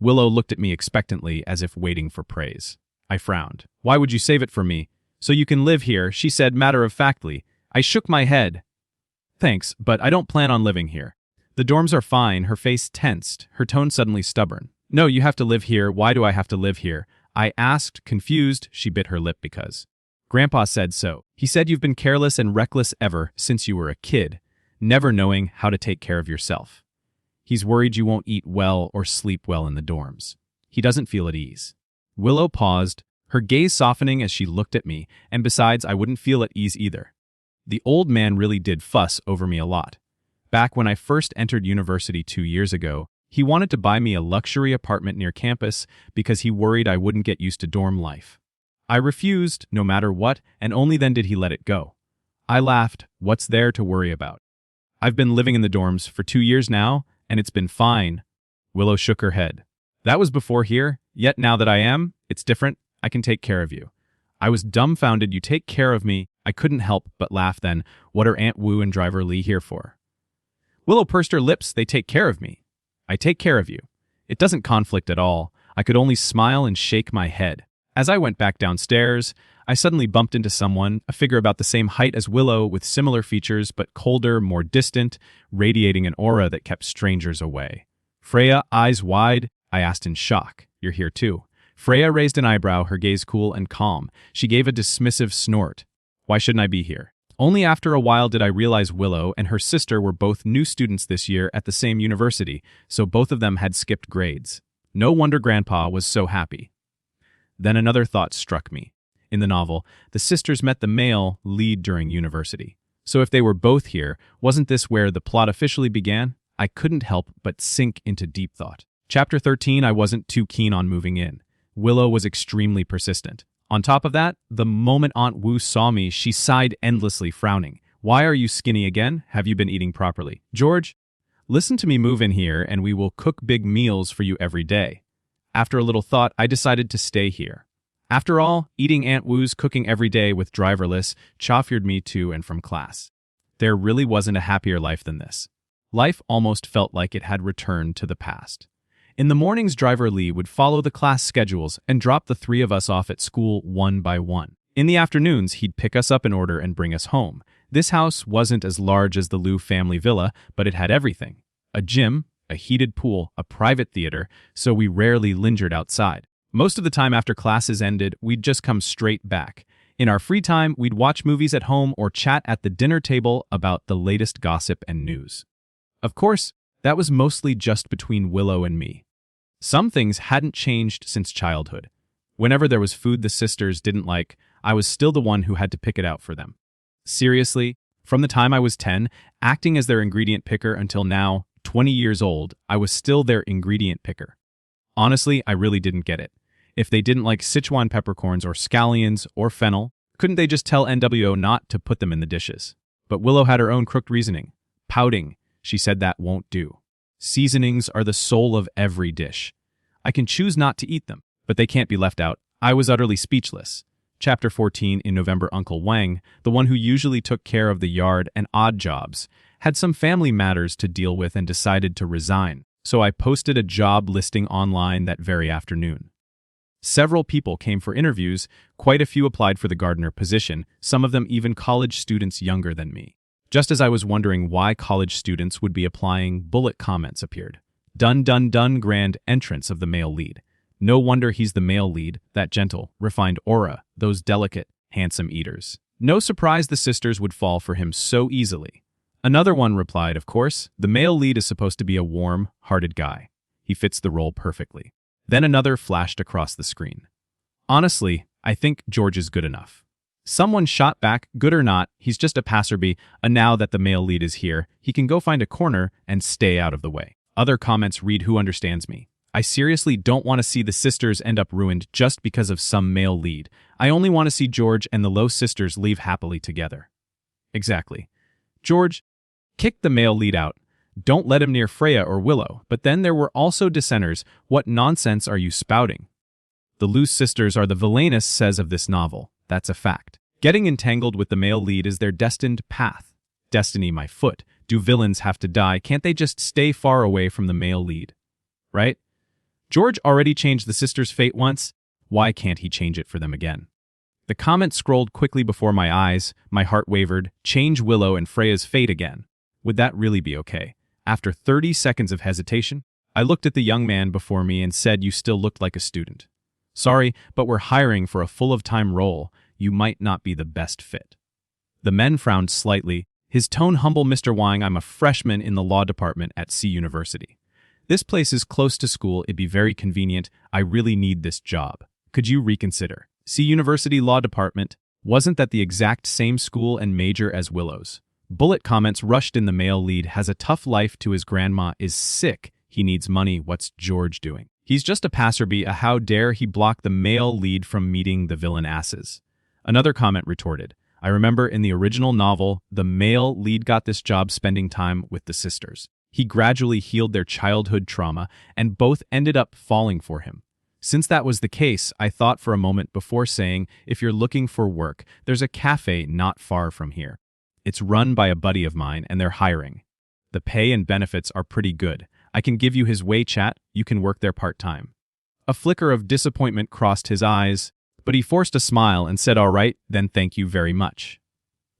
Willow looked at me expectantly as if waiting for praise. I frowned. Why would you save it for me? So you can live here, she said matter-of-factly. I shook my head. Thanks, but I don't plan on living here. The dorms are fine, her face tensed, her tone suddenly stubborn. No, you have to live here. Why do I have to live here? I asked, confused. She bit her lip because Grandpa said so. He said you've been careless and reckless ever since you were a kid, never knowing how to take care of yourself. He's worried you won't eat well or sleep well in the dorms. He doesn't feel at ease. Willow paused, her gaze softening as she looked at me, and besides, I wouldn't feel at ease either. The old man really did fuss over me a lot. Back when I first entered university 2 years ago, he wanted to buy me a luxury apartment near campus because he worried I wouldn't get used to dorm life. I refused, no matter what, and only then did he let it go. I laughed. What's there to worry about? I've been living in the dorms for 2 years now, and it's been fine. Willow shook her head. That was before here, yet now that I am, it's different. I can take care of you. I was dumbfounded. You take care of me. I couldn't help but laugh then. What are Aunt Wu and Driver Lee here for? Willow pursed her lips. They take care of me. I take care of you. It doesn't conflict at all. I could only smile and shake my head. As I went back downstairs, I suddenly bumped into someone, a figure about the same height as Willow with similar features but colder, more distant, radiating an aura that kept strangers away. Freya, eyes wide, I asked in shock. You're here too. Freya raised an eyebrow, her gaze cool and calm. She gave a dismissive snort. Why shouldn't I be here? Only after a while did I realize Willow and her sister were both new students this year at the same university, so both of them had skipped grades. No wonder Grandpa was so happy. Then another thought struck me. In the novel, the sisters met the male lead during university. So if they were both here, wasn't this where the plot officially began? I couldn't help but sink into deep thought. Chapter 13, I wasn't too keen on moving in. Willow was extremely persistent. On top of that, the moment Aunt Wu saw me, she sighed endlessly, frowning. Why are you skinny again? Have you been eating properly? George, listen to me, move in here and we will cook big meals for you every day. After a little thought, I decided to stay here. After all, eating Aunt Wu's cooking every day with driverless chauffeured me to and from class. There really wasn't a happier life than this. Life almost felt like it had returned to the past. In the mornings, Driver Lee would follow the class schedules and drop the three of us off at school one by one. In the afternoons, he'd pick us up in order and bring us home. This house wasn't as large as the Liu family villa, but it had everything. A gym, a heated pool, a private theater, so we rarely lingered outside. Most of the time after classes ended, we'd just come straight back. In our free time, we'd watch movies at home or chat at the dinner table about the latest gossip and news. Of course, that was mostly just between Willow and me. Some things hadn't changed since childhood. Whenever there was food the sisters didn't like, I was still the one who had to pick it out for them. Seriously, from the time I was 10, acting as their ingredient picker until now, 20 years old, I was still their ingredient picker. Honestly, I really didn't get it. If they didn't like Sichuan peppercorns or scallions or fennel, couldn't they just tell NWO not to put them in the dishes? But Willow had her own crooked reasoning. Pouting, she said that won't do. Seasonings are the soul of every dish. I can choose not to eat them, but they can't be left out. I was utterly speechless. Chapter 14 in November, Uncle Wang, the one who usually took care of the yard and odd jobs, had some family matters to deal with and decided to resign, so I posted a job listing online that very afternoon. Several people came for interviews, quite a few applied for the gardener position, some of them even college students younger than me. Just as I was wondering why college students would be applying, bullet comments appeared. Dun dun dun, grand entrance of the male lead. No wonder he's the male lead, that gentle, refined aura, those delicate, handsome eaters. No surprise the sisters would fall for him so easily. Another one replied, of course, the male lead is supposed to be a warm-hearted guy. He fits the role perfectly. Then another flashed across the screen. Honestly, I think George is good enough. Someone shot back, good or not, he's just a passerby, and now that the male lead is here, he can go find a corner and stay out of the way. Other comments read, who understands me? I seriously don't want to see the sisters end up ruined just because of some male lead. I only want to see George and the Low sisters leave happily together. Exactly. George, kick the male lead out. Don't let him near Freya or Willow. But then there were also dissenters. What nonsense are you spouting? The Liu sisters are the villainous says of this novel. That's a fact. Getting entangled with the male lead is their destined path. Destiny, my foot. Do villains have to die? Can't they just stay far away from the male lead? Right? George already changed the sisters' fate once. Why can't he change it for them again? The comment scrolled quickly before my eyes. My heart wavered. Change Willow and Freya's fate again. Would that really be okay? After 30 seconds of hesitation, I looked at the young man before me and said, "You still looked like a student. Sorry, but we're hiring for a full-of-time role. You might not be the best fit." The man frowned slightly, his tone humble. "Mr. Wang, I'm a freshman in the law department at C University. This place is close to school, it'd be very convenient. I really need this job. Could you reconsider?" C University Law Department. Wasn't that the exact same school and major as Willow's? Bullet comments rushed in. The male lead has a tough life to his grandma is sick. He needs money. What's George doing? He's just a passerby. How dare he block the male lead from meeting the villain asses? Another comment retorted, "I remember in the original novel, the male lead got this job spending time with the sisters. He gradually healed their childhood trauma, and both ended up falling for him. Since that was the case, I thought for a moment before saying, if you're looking for work, there's a cafe not far from here. It's run by a buddy of mine, and they're hiring. The pay and benefits are pretty good. I can give you his WeChat, you can work there part-time." A flicker of disappointment crossed his eyes, but he forced a smile and said, "All right, then thank you very much."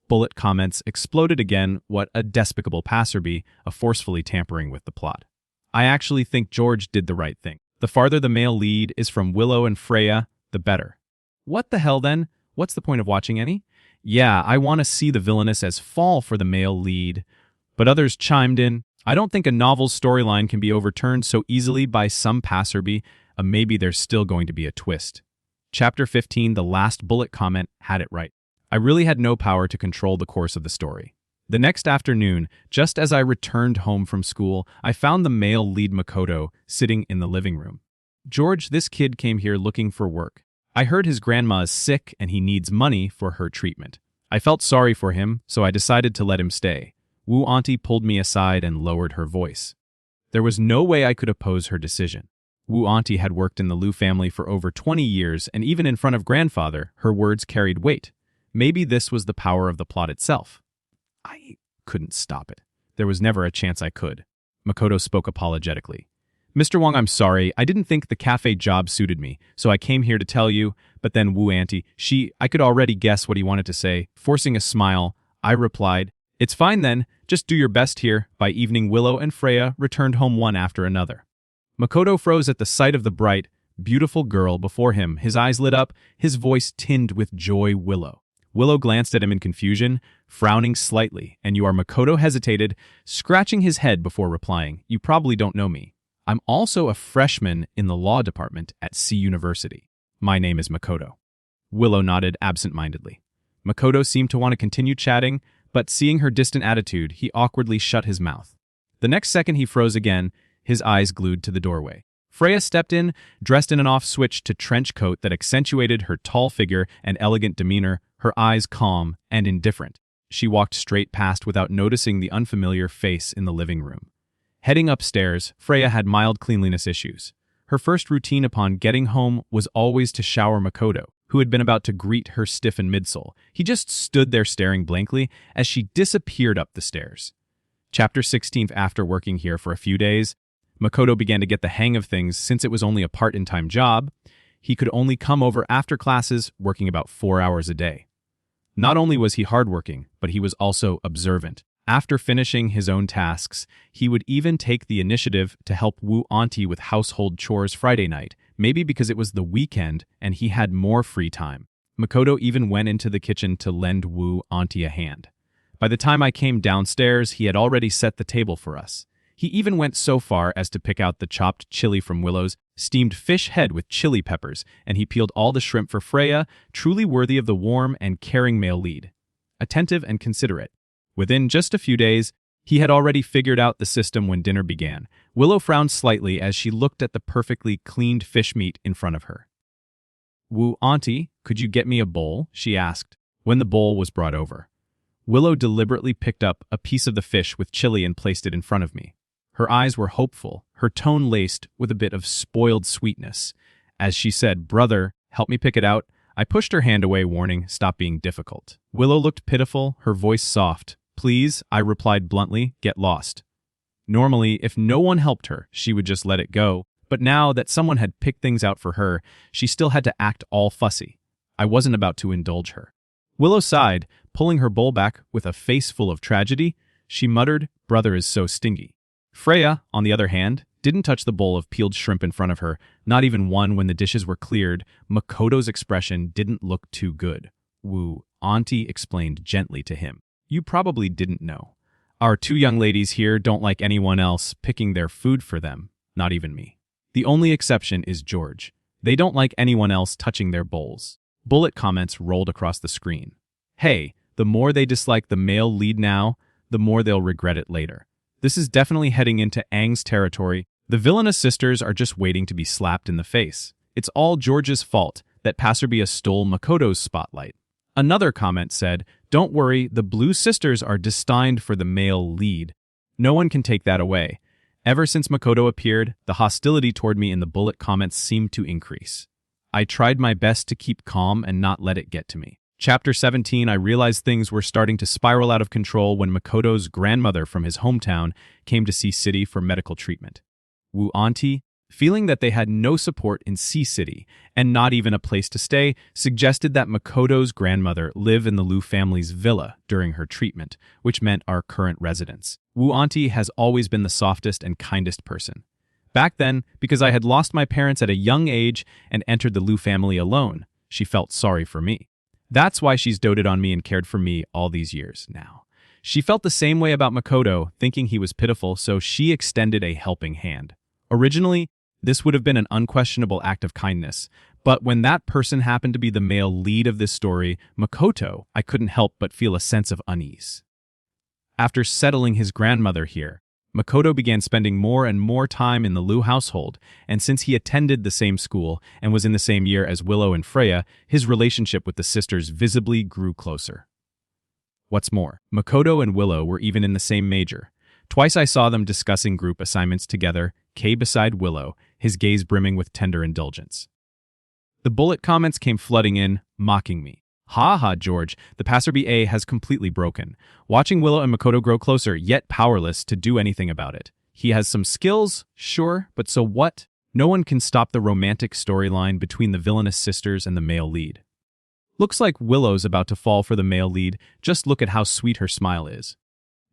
Bullet comments exploded again. What a despicable passerby, a forcefully tampering with the plot. I actually think George did the right thing. The farther the male lead is from Willow and Freya, the better. What the hell then? What's the point of watching any? Yeah, I want to see the villainess as fall for the male lead. But others chimed in, I don't think a novel's storyline can be overturned so easily by some passerby. Maybe there's still going to be a twist. Chapter 15, the last bullet comment, had it right. I really had no power to control the course of the story. The next afternoon, just as I returned home from school, I found the male lead Makoto sitting in the living room. "George, this kid came here looking for work. I heard his grandma is sick and he needs money for her treatment. I felt sorry for him, so I decided to let him stay." Wu Auntie pulled me aside and lowered her voice. There was no way I could oppose her decision. Wu Auntie had worked in the Liu family for over 20 years, and even in front of grandfather, her words carried weight. Maybe this was the power of the plot itself. I couldn't stop it. There was never a chance I could. Makoto spoke apologetically. "Mr. Wang, I'm sorry. I didn't think the cafe job suited me, so I came here to tell you." But then Wu Auntie, I could already guess what he wanted to say. Forcing a smile, I replied, "It's fine then. Just do your best here." By evening, Willow and Freya returned home one after another. Makoto froze at the sight of the bright, beautiful girl before him. His eyes lit up, his voice tinged with joy. Willow glanced at him in confusion, frowning slightly, and Makoto hesitated, scratching his head before replying, "You probably don't know me. I'm also a freshman in the law department at C University. My name is Makoto." Willow nodded absent-mindedly. Makoto seemed to want to continue chatting, but seeing her distant attitude, he awkwardly shut his mouth. The next second he froze again, his eyes glued to the doorway. Freya stepped in, dressed in an off-switch to trench coat that accentuated her tall figure and elegant demeanor, her eyes calm and indifferent. She walked straight past without noticing the unfamiliar face in the living room. Heading upstairs, Freya had mild cleanliness issues. Her first routine upon getting home was always to shower Makoto, who had been about to greet her stiffened midsole. He just stood there staring blankly as she disappeared up the stairs. Chapter 16. After working here for a few days, Makoto began to get the hang of things. Since it was only a part-time job, he could only come over after classes, working about 4 hours a day. Not only was he hardworking, but he was also observant. After finishing his own tasks, he would even take the initiative to help Wu Auntie with household chores Friday night, maybe because it was the weekend and he had more free time. Makoto even went into the kitchen to lend Wu Auntie a hand. By the time I came downstairs, he had already set the table for us. He even went so far as to pick out the chopped chili from Willow's steamed fish head with chili peppers, and he peeled all the shrimp for Freya, truly worthy of the warm and caring male lead. Attentive and considerate. Within just a few days, he had already figured out the system when dinner began. Willow frowned slightly as she looked at the perfectly cleaned fish meat in front of her. "Wu Auntie, could you get me a bowl?" she asked, when the bowl was brought over. Willow deliberately picked up a piece of the fish with chili and placed it in front of me. Her eyes were hopeful, her tone laced with a bit of spoiled sweetness. As she said, "Brother, help me pick it out," I pushed her hand away, warning, "Stop being difficult." Willow looked pitiful, her voice soft. "Please," I replied bluntly, "get lost." Normally, if no one helped her, she would just let it go, but now that someone had picked things out for her, she still had to act all fussy. I wasn't about to indulge her. Willow sighed, pulling her bowl back with a face full of tragedy. She muttered, "Brother is so stingy." Freya, on the other hand, didn't touch the bowl of peeled shrimp in front of her, not even one when the dishes were cleared. Makoto's expression didn't look too good. Wu Auntie explained gently to him. You probably didn't know. Our two young ladies here don't like anyone else picking their food for them, not even me. The only exception is George. They don't like anyone else touching their bowls. Bullet comments rolled across the screen. Hey, the more they dislike the male lead now, the more they'll regret it later. This is definitely heading into Aang's territory. The villainous sisters are just waiting to be slapped in the face. It's all George's fault that Passerbia stole Makoto's spotlight. Another comment said, don't worry, the blue sisters are destined for the male lead. No one can take that away. Ever since Makoto appeared, the hostility toward me in the bullet comments seemed to increase. I tried my best to keep calm and not let it get to me. Chapter 17, I realized things were starting to spiral out of control when Makoto's grandmother from his hometown came to Sea City for medical treatment. Wu Auntie, feeling that they had no support in Sea City and not even a place to stay, suggested that Makoto's grandmother live in the Liu family's villa during her treatment, which meant our current residence. Wu Auntie has always been the softest and kindest person. Back then, because I had lost my parents at a young age and entered the Liu family alone, she felt sorry for me. That's why she's doted on me and cared for me all these years now. She felt the same way about Makoto, thinking he was pitiful, so she extended a helping hand. Originally, this would have been an unquestionable act of kindness, but when that person happened to be the male lead of this story, Makoto, I couldn't help but feel a sense of unease. After settling his grandmother here, Makoto began spending more and more time in the Liu household, and since he attended the same school and was in the same year as Willow and Freya, his relationship with the sisters visibly grew closer. What's more, Makoto and Willow were even in the same major. Twice I saw them discussing group assignments together, Kay beside Willow, his gaze brimming with tender indulgence. The bullet comments came flooding in, mocking me. Ha ha, George, the Passerbia has completely broken. Watching Willow and Makoto grow closer, yet powerless to do anything about it. He has some skills, sure, but so what? No one can stop the romantic storyline between the villainous sisters and the male lead. Looks like Willow's about to fall for the male lead, just look at how sweet her smile is.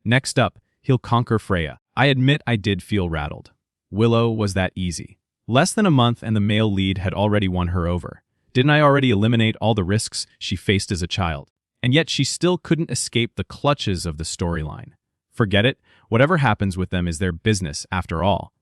Next up, he'll conquer Freya. I admit I did feel rattled. Willow was that easy. Less than a month and the male lead had already won her over. Didn't I already eliminate all the risks she faced as a child? And yet she still couldn't escape the clutches of the storyline. Forget it, whatever happens with them is their business after all.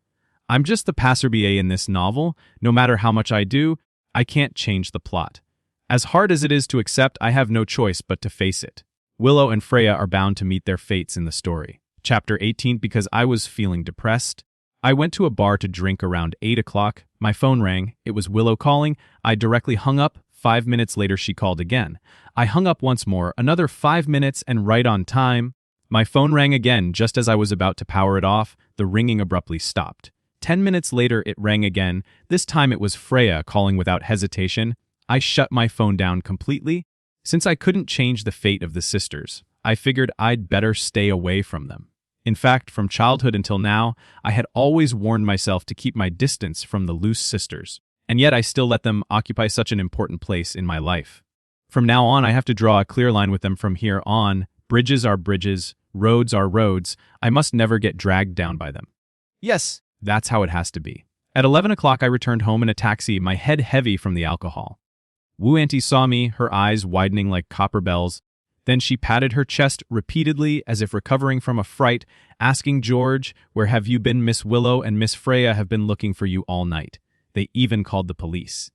I'm just the Passerbia in this novel. No matter how much I do, I can't change the plot. As hard as it is to accept, I have no choice but to face it. Willow and Freya are bound to meet their fates in the story. Chapter 18, because I was feeling depressed. I went to a bar to drink around 8 o'clock. My phone rang. It was Willow calling. I directly hung up. 5 minutes later, she called again. I hung up once more, another 5 minutes, and right on time. My phone rang again. Just as I was about to power it off, the ringing abruptly stopped. 10 minutes later, it rang again. This time it was Freya calling without hesitation. I shut my phone down completely. Since I couldn't change the fate of the sisters, I figured I'd better stay away from them. In fact, from childhood until now, I had always warned myself to keep my distance from the loose sisters, and yet I still let them occupy such an important place in my life. From now on, I have to draw a clear line with them from here on. Bridges are bridges, roads are roads. I must never get dragged down by them. Yes, that's how it has to be. At 11 o'clock, I returned home in a taxi, my head heavy from the alcohol. Wu Auntie saw me, her eyes widening like copper bells. Then she patted her chest repeatedly as if recovering from a fright, asking George, "Where have you been? Miss Willow and Miss Freya have been looking for you all night. They even called the police."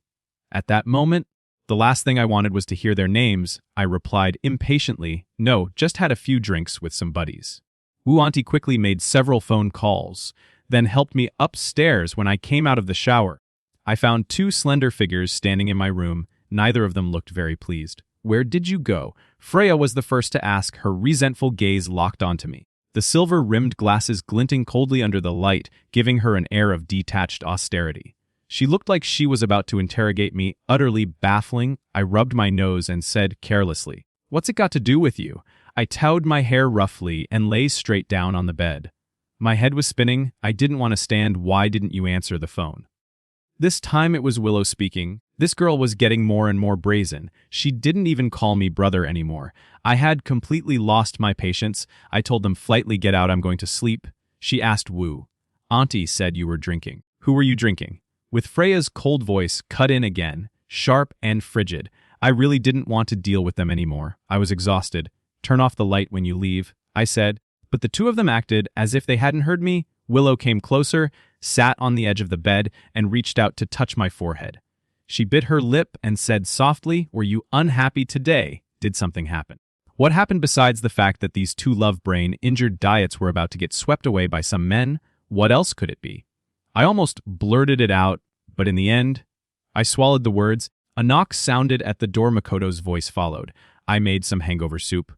At that moment, the last thing I wanted was to hear their names. I replied impatiently, "No, just had a few drinks with some buddies." Wu Auntie quickly made several phone calls, then helped me upstairs. When I came out of the shower, I found two slender figures standing in my room. Neither of them looked very pleased. "Where did you go?" Freya was the first to ask, her resentful gaze locked onto me. The silver-rimmed glasses glinting coldly under the light, giving her an air of detached austerity. She looked like she was about to interrogate me, utterly baffling. I rubbed my nose and said carelessly, "What's it got to do with you?" I towed my hair roughly and lay straight down on the bed. My head was spinning. I didn't want to stand. "Why didn't you answer the phone?" This time it was Willow speaking. This girl was getting more and more brazen. She didn't even call me brother anymore. I had completely lost my patience. I told them flightly, "Get out, I'm going to sleep." She asked Wu. Auntie said you were drinking. Who were you drinking? With Freya's cold voice cut in again, sharp and frigid, I really didn't want to deal with them anymore. I was exhausted. Turn off the light when you leave, I said, but the two of them acted as if they hadn't heard me. Willow came closer, sat on the edge of the bed, and reached out to touch my forehead. She bit her lip and said softly, "Were you unhappy today? Did something happen?" What happened besides the fact that these two love-brain, injured diettes were about to get swept away by some men? What else could it be? I almost blurted it out, but in the end, I swallowed the words. A knock sounded at the door. Makoto's voice followed. I made some hangover soup.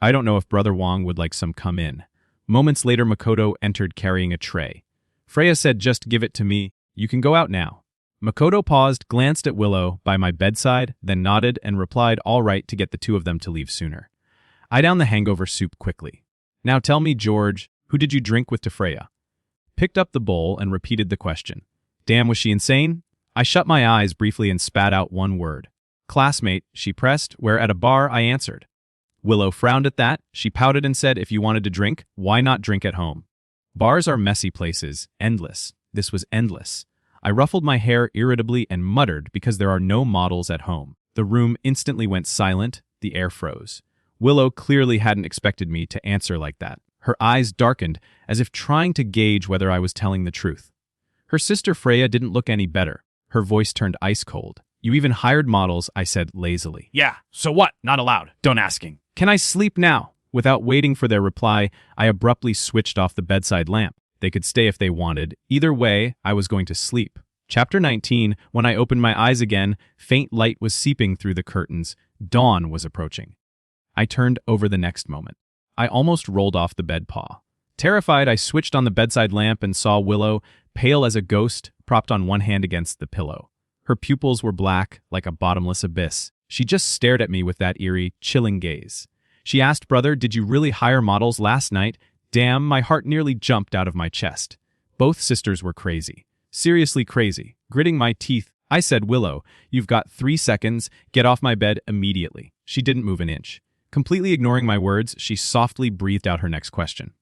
I don't know if Brother Wong would like some. Come in. Moments later, Makoto entered carrying a tray. Freya said, "Just give it to me. You can go out now." Makoto paused, glanced at Willow by my bedside, then nodded and replied, "All right," to get the two of them to leave sooner. I downed the hangover soup quickly. "Now tell me, George, who did you drink with to Freya?" Picked up the bowl and repeated the question. Damn, was she insane? I shut my eyes briefly and spat out one word. "Classmate," she pressed, "where at a bar," I answered. Willow frowned at that. She pouted and said, "If you wanted to drink, why not drink at home?" Bars are messy places, endless. This was endless. I ruffled my hair irritably and muttered because there are no models at home. The room instantly went silent, the air froze. Willow clearly hadn't expected me to answer like that. Her eyes darkened, as if trying to gauge whether I was telling the truth. Her sister Freya didn't look any better. Her voice turned ice cold. "You even hired models," I said lazily. "Yeah, so what? Not allowed. Don't asking." "Can I sleep now?" Without waiting for their reply, I abruptly switched off the bedside lamp. They could stay if they wanted. Either way, I was going to sleep. Chapter 19, when I opened my eyes again, faint light was seeping through the curtains. Dawn was approaching. I turned over the next moment. I almost rolled off the bed paw. Terrified, I switched on the bedside lamp and saw Willow, pale as a ghost, propped on one hand against the pillow. Her pupils were black, like a bottomless abyss. She just stared at me with that eerie, chilling gaze. She asked, "Brother, did you really hire models last night?" Damn, my heart nearly jumped out of my chest. Both sisters were crazy. Seriously crazy. Gritting my teeth, I said, "Willow, you've got 3 seconds. Get off my bed immediately." She didn't move an inch. Completely ignoring my words, she softly breathed out her next question.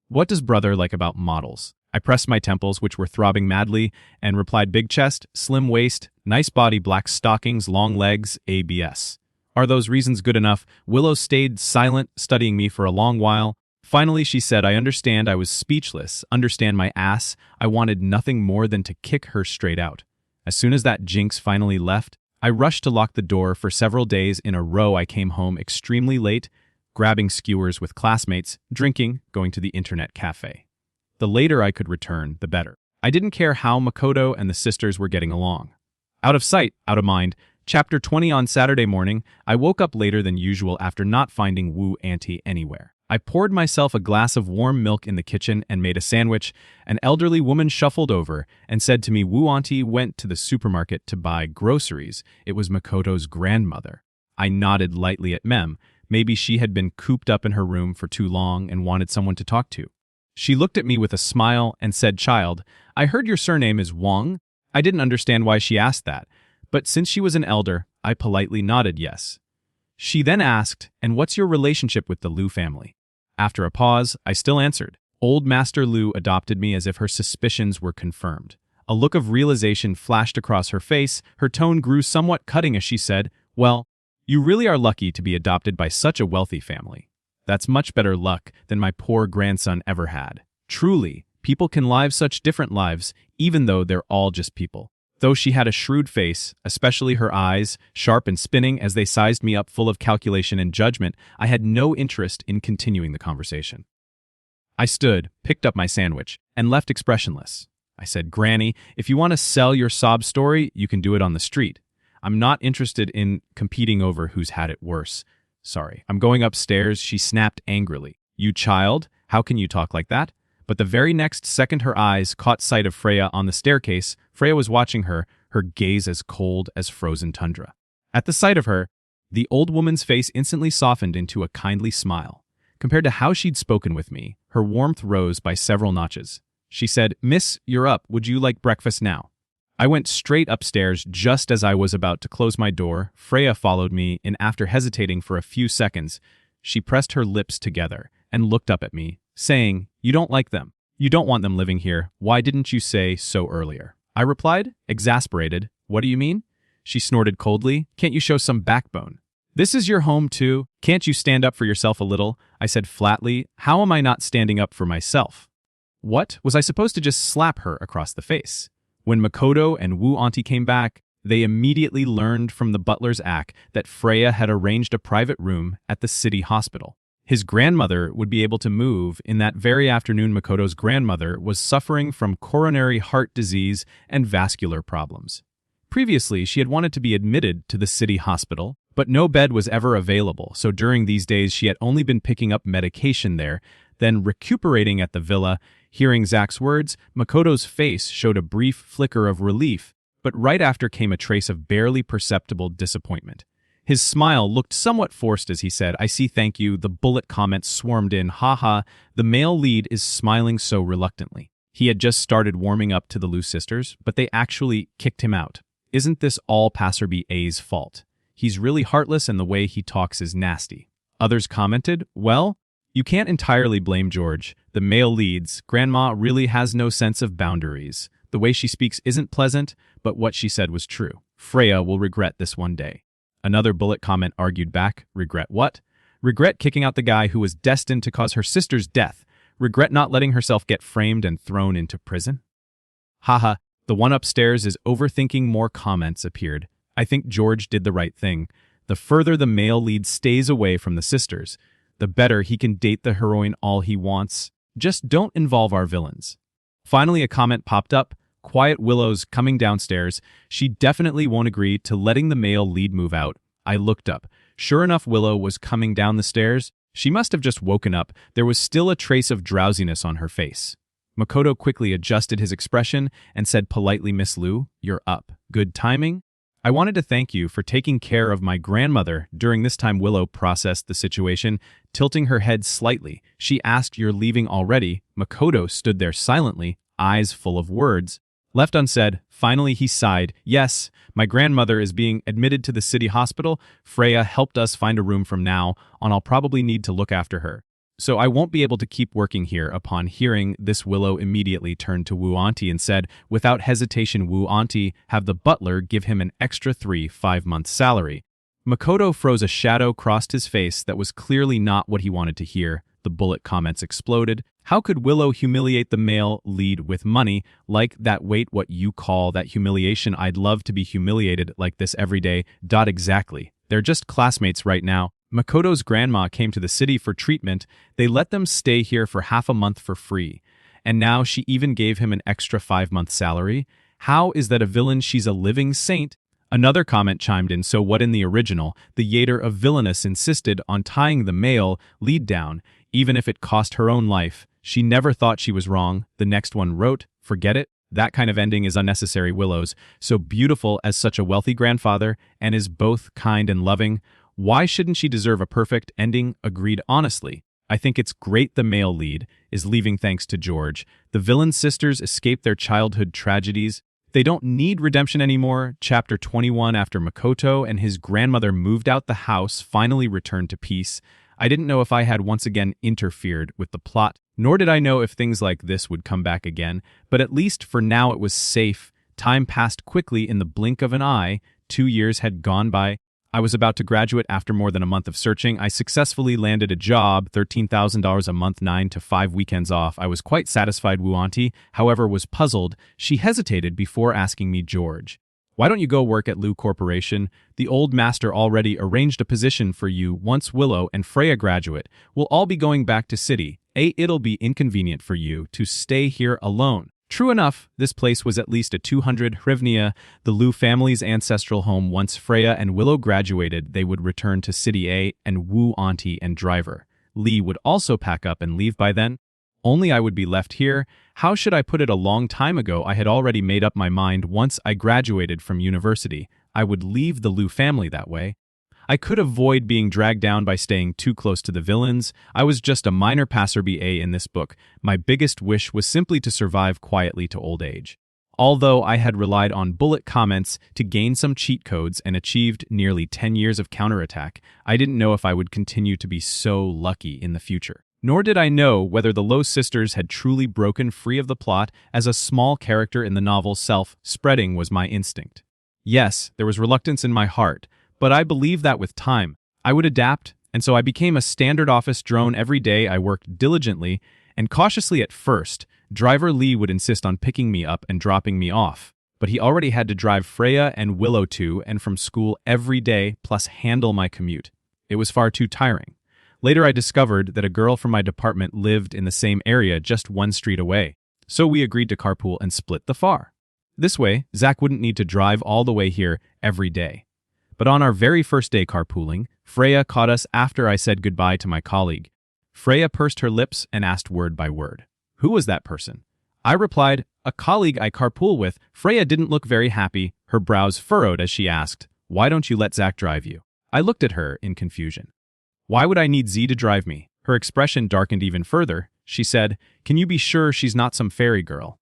"What does brother like about models?" I pressed my temples, which were throbbing madly, and replied, "Big chest, slim waist, nice body, black stockings, long legs, ABS. Are those reasons good enough?" Willow stayed silent, studying me for a long while. Finally, she said, "I understand." I was speechless. Understand my ass. I wanted nothing more than to kick her straight out. As soon as that jinx finally left, I rushed to lock the door. For several days in a row, I came home extremely late, grabbing skewers with classmates, drinking, going to the internet cafe. The later I could return, the better. I didn't care how Makoto and the sisters were getting along. Out of sight, out of mind. Chapter 20. On Saturday morning, I woke up later than usual after not finding Wu Auntie anywhere. I poured myself a glass of warm milk in the kitchen and made a sandwich. An elderly woman shuffled over and said to me, "Wu Auntie went to the supermarket to buy groceries." It was Makoto's grandmother. I nodded lightly at Mem. Maybe she had been cooped up in her room for too long and wanted someone to talk to. She looked at me with a smile and said, "Child, I heard your surname is Wong." I didn't understand why she asked that, but since she was an elder, I politely nodded yes. She then asked, "And what's your relationship with the Liu family?" After a pause, I still answered. Old Master Liu adopted me as if her suspicions were confirmed. A look of realization flashed across her face. Her tone grew somewhat cutting as she said, "Well, you really are lucky to be adopted by such a wealthy family. That's much better luck than my poor grandson ever had. Truly, people can live such different lives, even though they're all just people." Though she had a shrewd face, especially her eyes, sharp and spinning as they sized me up full of calculation and judgment, I had no interest in continuing the conversation. I stood, picked up my sandwich, and left expressionless. I said, "Granny, if you want to sell your sob story, you can do it on the street. I'm not interested in competing over who's had it worse. Sorry, I'm going upstairs," she snapped angrily. "You child, how can you talk like that?" But the very next second her eyes caught sight of Freya on the staircase. Freya was watching her, her gaze as cold as frozen tundra. At the sight of her, the old woman's face instantly softened into a kindly smile. Compared to how she'd spoken with me, her warmth rose by several notches. She said, "Miss, you're up. Would you like breakfast now?" I went straight upstairs just as I was about to close my door. Freya followed me, and after hesitating for a few seconds, she pressed her lips together and looked up at me, saying, "You don't like them. You don't want them living here. Why didn't you say so earlier?" I replied, exasperated. "What do you mean?" She snorted coldly. "Can't you show some backbone? This is your home too. Can't you stand up for yourself a little?" I said flatly. "How am I not standing up for myself?" What? Was I supposed to just slap her across the face? When Makoto and Wu Auntie came back, they immediately learned from the butler's act that Freya had arranged a private room at the city hospital. His grandmother would be able to move. In that very afternoon, Makoto's grandmother was suffering from coronary heart disease and vascular problems. Previously, she had wanted to be admitted to the city hospital, but no bed was ever available, so during these days she had only been picking up medication there, then recuperating at the villa. Hearing Zach's words, Makoto's face showed a brief flicker of relief, but right after came a trace of barely perceptible disappointment. His smile looked somewhat forced as he said, "I see, thank you." The bullet comments swarmed in. Haha, the male lead is smiling so reluctantly. He had just started warming up to the Liu sisters, but they actually kicked him out. Isn't this all Passerby A's fault? He's really heartless and the way he talks is nasty. Others commented, "Well, you can't entirely blame George. The male lead's grandma really has no sense of boundaries. The way she speaks isn't pleasant, but what she said was true. Freya will regret this one day." Another bullet comment argued back, "Regret what? Regret kicking out the guy who was destined to cause her sister's death. Regret not letting herself get framed and thrown into prison?" Haha, the one upstairs is overthinking. More comments appeared. "I think George did the right thing. The further the male lead stays away from the sisters, the better he can date the heroine all he wants. Just don't involve our villains." Finally, a comment popped up. "Quiet Willow's coming downstairs. She definitely won't agree to letting the male lead move out." I looked up. Sure enough, Willow was coming down the stairs. She must have just woken up. There was still a trace of drowsiness on her face. Makoto quickly adjusted his expression and said politely, "Miss Liu, you're up. Good timing. I wanted to thank you for taking care of my grandmother." During this time, Willow processed the situation, tilting her head slightly. She asked, "You're leaving already?" Makoto stood there silently, eyes full of words. Left unsaid, finally he sighed. "Yes, my grandmother is being admitted to the city hospital. Freya helped us find a room from now on. I'll probably need to look after her, so I won't be able to keep working here." Upon hearing this, Willow immediately turned to Wu Auntie and said, without hesitation, "Wu Auntie, have the butler give him an extra 5-month salary." Makoto froze. A shadow crossed his face that was clearly not what he wanted to hear. The bullet comments exploded. How could Willow humiliate the male lead with money like that? Wait, what you call that humiliation? I'd love to be humiliated like this every day. Exactly. They're just classmates right now. Makoto's grandma came to the city for treatment. They let them stay here for half a month for free. And now she even gave him an extra 5-month salary. How is that a villain? She's a living saint. Another comment chimed in. So what in the original? The Yater of Villainous insisted on tying the male lead down, even if it cost her own life. She never thought she was wrong. The next one wrote, "Forget it. That kind of ending is unnecessary. Willow's so beautiful as such a wealthy grandfather and is both kind and loving. Why shouldn't she deserve a perfect ending?" Agreed. Honestly, I think it's great the male lead is leaving thanks to George. The villain sisters escaped their childhood tragedies. They don't need redemption anymore. Chapter 21. After Makoto and his grandmother moved out, the house finally returned to peace. I didn't know if I had once again interfered with the plot, nor did I know if things like this would come back again, but at least for now it was safe. Time passed quickly in the blink of an eye. 2 years had gone by. I was about to graduate. After more than a month of searching, I successfully landed a job, $13,000 a month, 9 to 5 weekends off. I was quite satisfied. Wu Auntie, however, was puzzled. She hesitated before asking me, "George, why don't you go work at Liu Corporation? The old master already arranged a position for you once Willow and Freya graduate. We'll all be going back to city. It'll be inconvenient for you to stay here alone." True enough, this place was at least a 200 hryvnia, the Liu family's ancestral home. Once Freya and Willow graduated, they would return to City A, and Wu Auntie and Driver Lee would also pack up and leave by then. Only I would be left here. How should I put it? A long time ago, I had already made up my mind. Once I graduated from university, I would leave the Liu family that way. I could avoid being dragged down by staying too close to the villains. I was just a minor passerby in this book. My biggest wish was simply to survive quietly to old age. Although I had relied on bullet comments to gain some cheat codes and achieved nearly 10 years of counterattack, I didn't know if I would continue to be so lucky in the future. Nor did I know whether the Low sisters had truly broken free of the plot, as a small character in the novel self-spreading was my instinct. Yes, there was reluctance in my heart, but I believed that with time, I would adapt, and so I became a standard office drone every day. I worked diligently and cautiously at first. Driver Lee would insist on picking me up and dropping me off, but he already had to drive Freya and Willow to and from school every day, plus handle my commute. It was far too tiring. Later I discovered that a girl from my department lived in the same area just one street away, so we agreed to carpool and split the fare. This way, Zach wouldn't need to drive all the way here every day. But on our very first day carpooling, Freya caught us after I said goodbye to my colleague. Freya pursed her lips and asked word by word, "Who was that person?" I replied, "A colleague I carpool with." Freya didn't look very happy, her brows furrowed as she asked, "Why don't you let Zach drive you?" I looked at her in confusion. "Why would I need Z to drive me?" Her expression darkened even further. She said, "Can you be sure she's not some fairy girl?"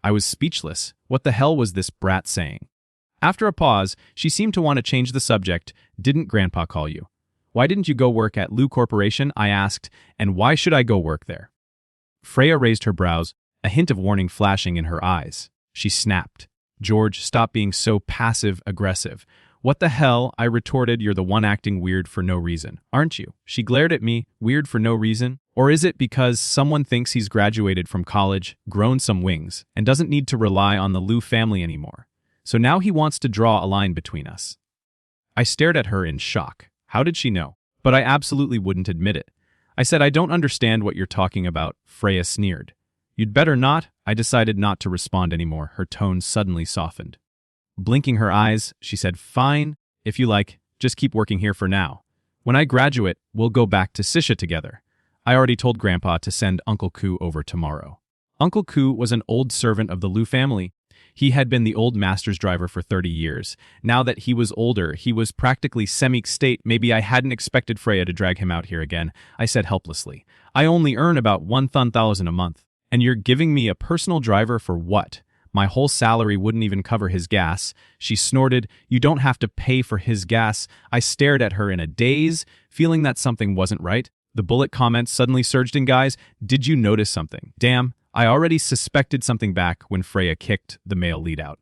I was speechless. What the hell was this brat saying? After a pause, she seemed to want to change the subject. "Didn't Grandpa call you?" "Why didn't you go work at Lou Corporation?" I asked, "and why should I go work there?" Freya raised her brows, a hint of warning flashing in her eyes. She snapped, "George, stop being so passive-aggressive." "What the hell?" I retorted. "You're the one acting weird for no reason, aren't you?" She glared at me. "Weird for no reason? Or is it because someone thinks he's graduated from college, grown some wings, and doesn't need to rely on the Lou family anymore? So now he wants to draw a line between us?" I stared at her in shock. How did she know? But I absolutely wouldn't admit it. I said, "I don't understand what you're talking about." Freya sneered. "You'd better not." I decided not to respond anymore. Her tone suddenly softened. Blinking her eyes, she said, "Fine, if you like, just keep working here for now. When I graduate, we'll go back to Sisha together. I already told Grandpa to send Uncle Koo over tomorrow." Uncle Koo was an old servant of the Lou family. He had been the old master's driver for 30 years. Now that he was older, he was practically semi-state. "Maybe I hadn't expected Freya to drag him out here again," I said helplessly. "I only earn about 1,000 a month. And you're giving me a personal driver for what? My whole salary wouldn't even cover his gas." She snorted, "You don't have to pay for his gas." I stared at her in a daze, feeling that something wasn't right. The bullet comments suddenly surged in guys. "Did you notice something?" Damn, I already suspected something back when Freya kicked the male lead out.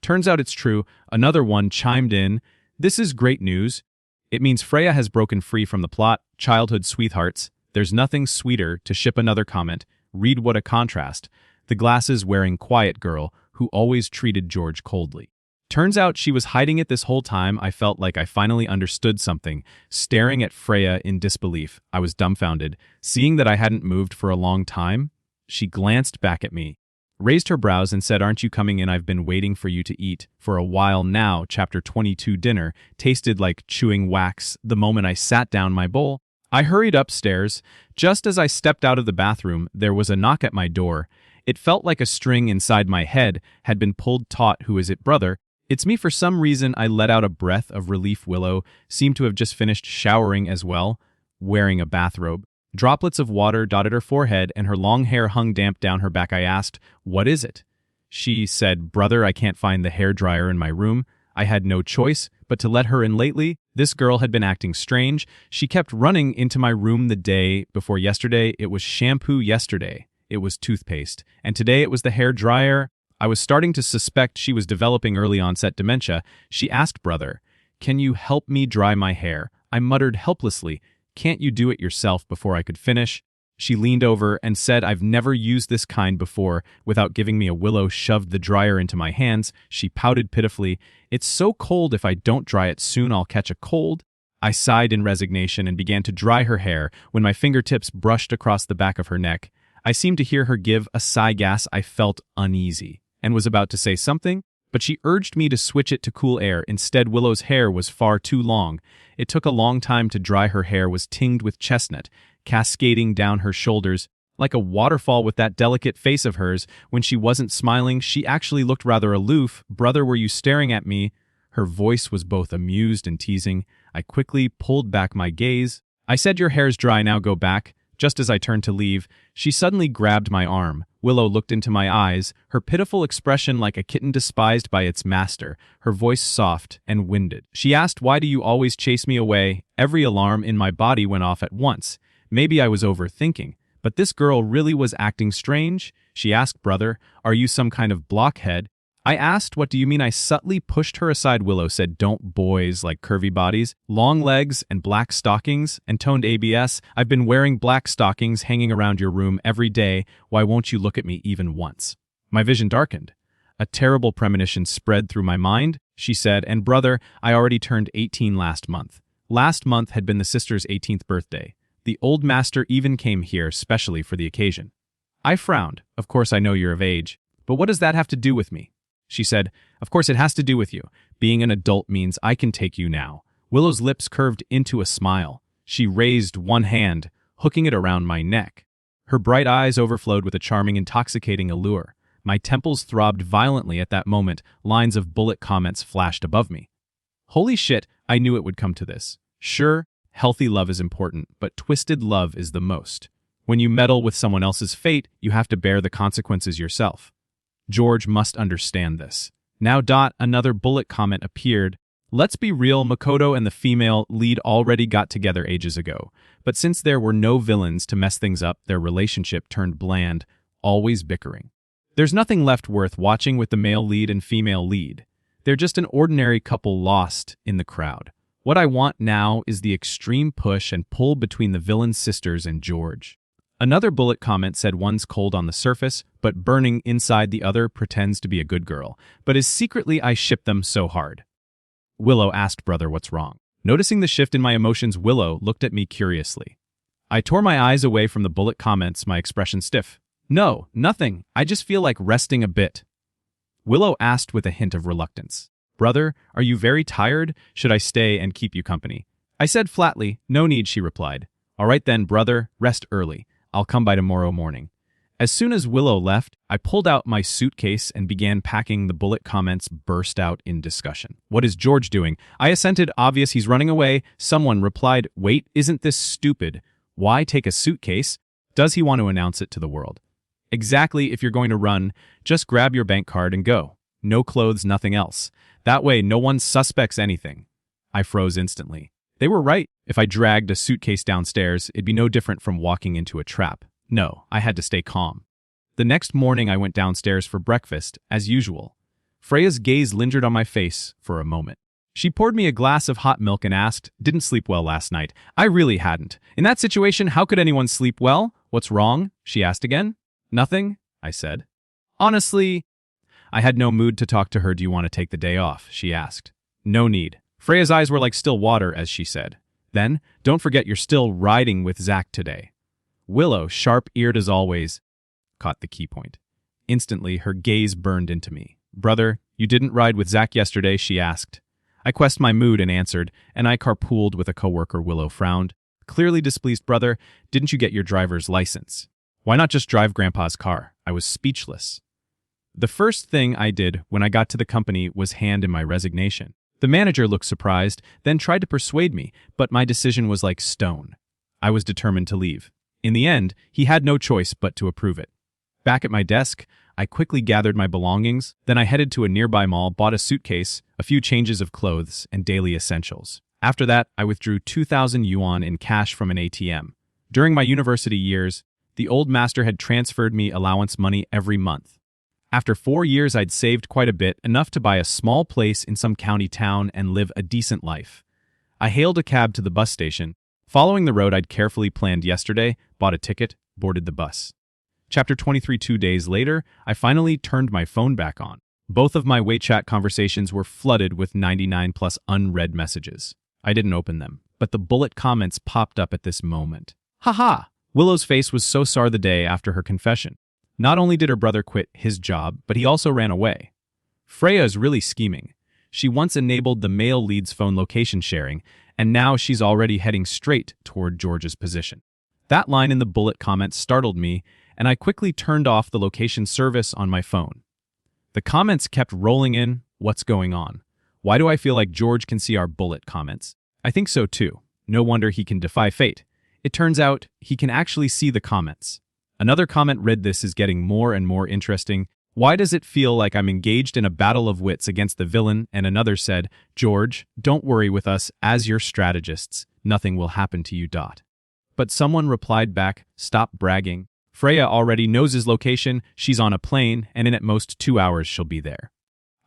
"Turns out it's true." Another one chimed in. "This is great news. It means Freya has broken free from the plot. Childhood sweethearts. There's nothing sweeter." To ship another comment. "Read what a contrast. The glasses-wearing quiet girl who always treated George coldly. Turns out she was hiding it this whole time." I felt like I finally understood something. Staring at Freya in disbelief, I was dumbfounded. Seeing that I hadn't moved for a long time, she glanced back at me, raised her brows and said, "Aren't you coming in? I've been waiting for you to eat for a while now." Chapter 22 Dinner tasted like chewing wax the moment I sat down my bowl. I hurried upstairs. Just as I stepped out of the bathroom, there was a knock at my door. It felt like a string inside my head had been pulled taut. "Who is it, brother?" "It's me." For some reason, I let out a breath of relief. Willow seemed to have just finished showering as well, wearing a bathrobe. Droplets of water dotted her forehead and her long hair hung damp down her back. I asked, "What is it?" She said, "Brother, I can't find the hairdryer in my room." I had no choice but to let her in. Lately, this girl had been acting strange. She kept running into my room the day before yesterday. It was shampoo yesterday. It was toothpaste. And today it was the hair dryer. I was starting to suspect she was developing early onset dementia. She asked, "Brother, can you help me dry my hair?" I muttered helplessly, "Can't you do it yourself?" Before I could finish, she leaned over and said, "I've never used this kind before." Without giving me a Willow shoved the dryer into my hands. She pouted pitifully, "It's so cold. If I don't dry it soon, I'll catch a cold." I sighed in resignation and began to dry her hair when my fingertips brushed across the back of her neck. I seemed to hear her give a sigh gasp. I felt uneasy and was about to say something, but she urged me to switch it to cool air. Instead, Willow's hair was far too long. It took a long time to dry. Her hair was tinged with chestnut, cascading down her shoulders like a waterfall. With that delicate face of hers, when she wasn't smiling, she actually looked rather aloof. "Brother, were you staring at me?" Her voice was both amused and teasing. I quickly pulled back my gaze. I said, "Your hair's dry now, go back." Just as I turned to leave, she suddenly grabbed my arm. Willow looked into my eyes, her pitiful expression like a kitten despised by its master, her voice soft and winded. She asked, "Why do you always chase me away?" Every alarm in my body went off at once. Maybe I was overthinking, but this girl really was acting strange. She asked, "Brother, are you some kind of blockhead?" I asked, "What do you mean?" I subtly pushed her aside. Willow said, "Don't boys like curvy bodies, long legs, and black stockings?" And toned ABS, "I've been wearing black stockings hanging around your room every day. Why won't you look at me even once?" My vision darkened. A terrible premonition spread through my mind. She said, "And brother, I already turned 18 last month. Last month had been the sister's 18th birthday. The old master even came here specially for the occasion." I frowned. "Of course I know you're of age, but what does that have to do with me?" She said, "Of course it has to do with you. Being an adult means I can take you now." Willow's lips curved into a smile. She raised one hand, hooking it around my neck. Her bright eyes overflowed with a charming, intoxicating allure. My temples throbbed violently at that moment. Lines of bullet comments flashed above me. Holy shit, I knew it would come to this. Sure, healthy love is important, but twisted love is the most. When you meddle with someone else's fate, you have to bear the consequences yourself. George must understand this. Now, another bullet comment appeared. "Let's be real, Makoto and the female lead already got together ages ago. But since there were no villains to mess things up, their relationship turned bland, always bickering. There's nothing left worth watching with the male lead and female lead. They're just an ordinary couple lost in the crowd. What I want now is the extreme push and pull between the villain's sisters and George." Another bullet comment said, "One's cold on the surface, but burning inside. The other pretends to be a good girl, but is secretly I ship them so hard." Willow asked, "Brother, what's wrong?" Noticing the shift in my emotions, Willow looked at me curiously. I tore my eyes away from the bullet comments, my expression stiff. "No, nothing. I just feel like resting a bit." Willow asked with a hint of reluctance, "Brother, are you very tired? Should I stay and keep you company?" I said flatly, "No need," she replied. "All right then, brother, rest early. I'll come by tomorrow morning." As soon as Willow left, I pulled out my suitcase and began packing. The bullet comments burst out in discussion. "What is George doing?" I assented, "Obvious, he's running away." Someone replied, "Wait, isn't this stupid? Why take a suitcase? Does he want to announce it to the world?" "Exactly, if you're going to run, just grab your bank card and go. No clothes, nothing else. That way no one suspects anything." I froze instantly. They were right. If I dragged a suitcase downstairs, it'd be no different from walking into a trap. No, I had to stay calm. The next morning I went downstairs for breakfast, as usual. Freya's gaze lingered on my face for a moment. She poured me a glass of hot milk and asked, "Didn't sleep well last night?" I really hadn't. In that situation, how could anyone sleep well? "What's wrong?" she asked again. "Nothing," I said. Honestly, I had no mood to talk to her. "Do you want to take the day off?" she asked. "No need." Freya's eyes were like still water as she said, "Then, don't forget you're still riding with Zach today." Willow, sharp-eared as always, caught the key point. Instantly, her gaze burned into me. "Brother, you didn't ride with Zach yesterday?" she asked. I questioned my mood and answered, "And I carpooled with a coworker." Willow frowned. Clearly displeased. "Brother, didn't you get your driver's license? Why not just drive Grandpa's car?" I was speechless. The first thing I did when I got to the company was hand in my resignation. The manager looked surprised, then tried to persuade me, but my decision was like stone. I was determined to leave. In the end, he had no choice but to approve it. Back at my desk, I quickly gathered my belongings, then I headed to a nearby mall, bought a suitcase, a few changes of clothes, and daily essentials. After that, I withdrew 2,000 yuan in cash from an ATM. During my university years, the old master had transferred me allowance money every month. After 4 years, I'd saved quite a bit, enough to buy a small place in some county town and live a decent life. I hailed a cab to the bus station. Following the road I'd carefully planned yesterday, bought a ticket, boarded the bus. Chapter 23. 2 days later, I finally turned my phone back on. Both of my WeChat conversations were flooded with 99 plus unread messages. I didn't open them, but the bullet comments popped up at this moment. Haha! Willow's face was so sour the day after her confession. Not only did her brother quit his job, but he also ran away. Freya is really scheming. She once enabled the male lead's phone location sharing, and now she's already heading straight toward George's position. That line in the bullet comment startled me, and I quickly turned off the location service on my phone. The comments kept rolling in. What's going on? Why do I feel like George can see our bullet comments? I think so too. No wonder he can defy fate. It turns out he can actually see the comments. Another comment read, "This is getting more and more interesting. Why does it feel like I'm engaged in a battle of wits against the villain?" And another said, "George, don't worry with us as your strategists. Nothing will happen to you." But someone replied back, "Stop bragging. Freya already knows his location, she's on a plane, and in at most 2 hours she'll be there."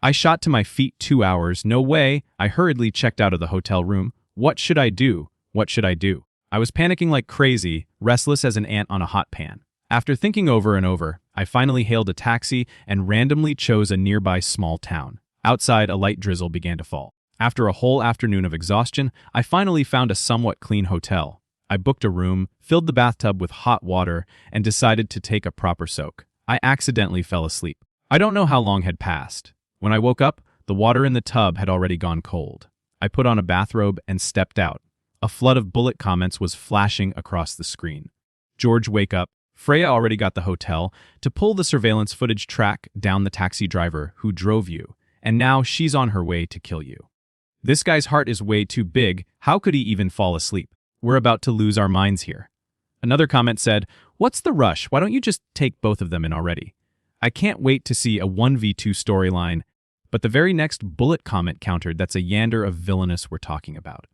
I shot to my feet. 2 hours? No way. I hurriedly checked out of the hotel room. What should I do? What should I do? I was panicking like crazy, restless as an ant on a hot pan. After thinking over and over, I finally hailed a taxi and randomly chose a nearby small town. Outside, a light drizzle began to fall. After a whole afternoon of exhaustion, I finally found a somewhat clean hotel. I booked a room, filled the bathtub with hot water, and decided to take a proper soak. I accidentally fell asleep. I don't know how long had passed. When I woke up, the water in the tub had already gone cold. I put on a bathrobe and stepped out. A flood of bullet comments was flashing across the screen. "George, wake up. Freya already got the hotel to pull the surveillance footage track down the taxi driver who drove you, and now she's on her way to kill you. This guy's heart is way too big. How could he even fall asleep? We're about to lose our minds here." Another comment said, "What's the rush? Why don't you just take both of them in already? I can't wait to see a 1v2 storyline." But the very next bullet comment countered, "That's a yander of villainous we're talking about.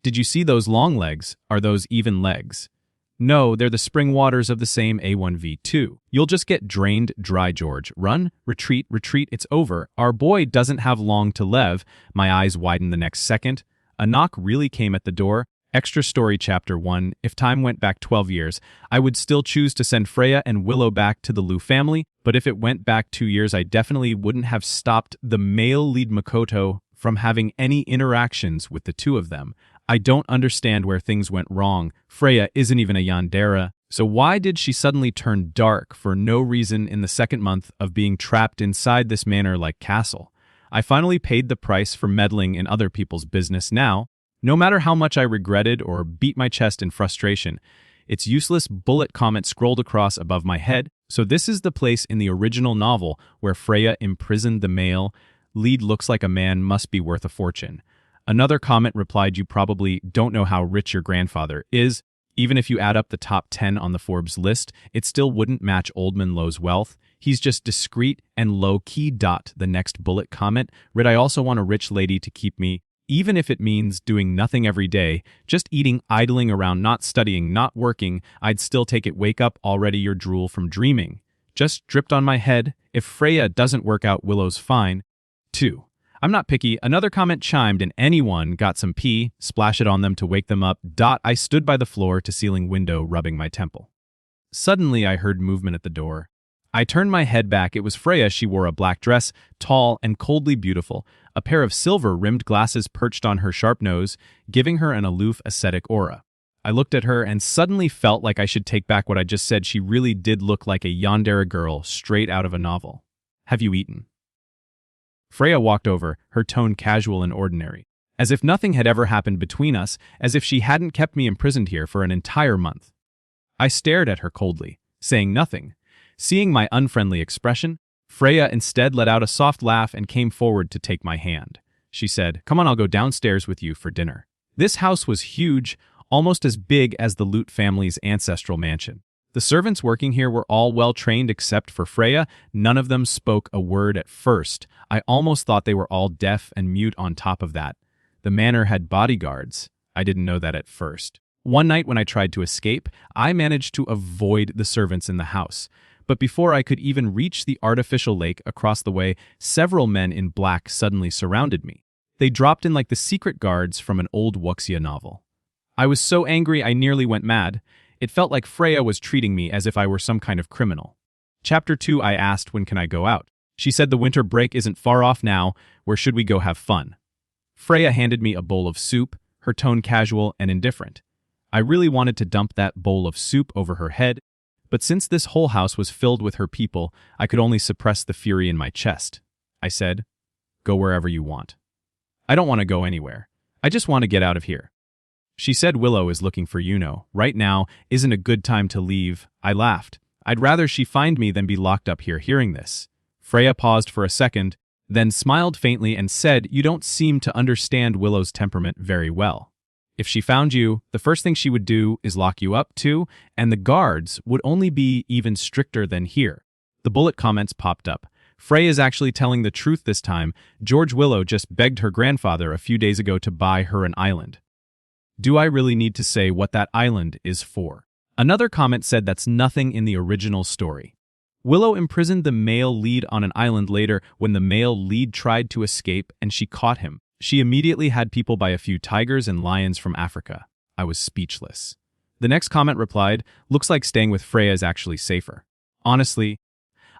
Did you see those long legs? Are those even legs? No, they're the spring waters of the same A1V2. You'll just get drained dry, George. Run, retreat, retreat, it's over. Our boy doesn't have long to live." My eyes widened the next second. A knock really came at the door. Extra story chapter 1. If time went back 12 years, I would still choose to send Freya and Willow back to the Liu family, but if it went back 2 years, I definitely wouldn't have stopped the male lead Makoto from having any interactions with the two of them. I don't understand where things went wrong. Freya isn't even a yandere, so why did she suddenly turn dark for no reason in the second month of being trapped inside this manor-like castle? I finally paid the price for meddling in other people's business now. No matter how much I regretted or beat my chest in frustration, its useless bullet comment scrolled across above my head. So this is the place in the original novel where Freya imprisoned the male lead. Looks like a man, must be worth a fortune. Another comment replied, "You probably don't know how rich your grandfather is. Even if you add up the top 10 on the Forbes list, it still wouldn't match Oldman Lowe's wealth. He's just discreet and low-key." The next bullet comment read, "I also want a rich lady to keep me, even if it means doing nothing every day, just eating, idling around, not studying, not working. I'd still take it. Wake up already, your drool from dreaming just dripped on my head. If Freya doesn't work out, Willow's fine. 2. I'm not picky." Another comment chimed in, "Anyone got some pee? Splash it on them to wake them up." I stood by the floor-to-ceiling window, rubbing my temple. Suddenly, I heard movement at the door. I turned my head back. It was Freya. She wore a black dress, tall and coldly beautiful. A pair of silver-rimmed glasses perched on her sharp nose, giving her an aloof, ascetic aura. I looked at her and suddenly felt like I should take back what I just said. She really did look like a yandere girl straight out of a novel. "Have you eaten?" Freya walked over, her tone casual and ordinary, as if nothing had ever happened between us, as if she hadn't kept me imprisoned here for an entire month. I stared at her coldly, saying nothing. Seeing my unfriendly expression, Freya instead let out a soft laugh and came forward to take my hand. She said, "Come on, I'll go downstairs with you for dinner." This house was huge, almost as big as the Lute family's ancestral mansion. The servants working here were all well-trained except for Freya. None of them spoke a word at first. I almost thought they were all deaf and mute on top of that. The manor had bodyguards. I didn't know that at first. One night when I tried to escape, I managed to avoid the servants in the house. But before I could even reach the artificial lake across the way, several men in black suddenly surrounded me. They dropped in like the secret guards from an old wuxia novel. I was so angry I nearly went mad. It felt like Freya was treating me as if I were some kind of criminal. Chapter 2. I asked, "When can I go out?" She said, "The winter break isn't far off now. Where should we go have fun?" Freya handed me a bowl of soup, her tone casual and indifferent. I really wanted to dump that bowl of soup over her head, but since this whole house was filled with her people, I could only suppress the fury in my chest. I said, "Go wherever you want." "I don't want to go anywhere. I just want to get out of here." She said, "Willow is looking for you. Right now isn't a good time to leave." I laughed. I'd rather she find me than be locked up here. Hearing this, Freya paused for a second, then smiled faintly and said, "You don't seem to understand Willow's temperament very well. If she found you, the first thing she would do is lock you up too, and the guards would only be even stricter than here." The bullet comments popped up. Freya is actually telling the truth this time. George Willow just begged her grandfather a few days ago to buy her an island. Do I really need to say what that island is for? Another comment said that's nothing in the original story. Willow imprisoned the male lead on an island later when the male lead tried to escape and she caught him. She immediately had people buy a few tigers and lions from Africa. I was speechless. The next comment replied, looks like staying with Freya is actually safer. Honestly,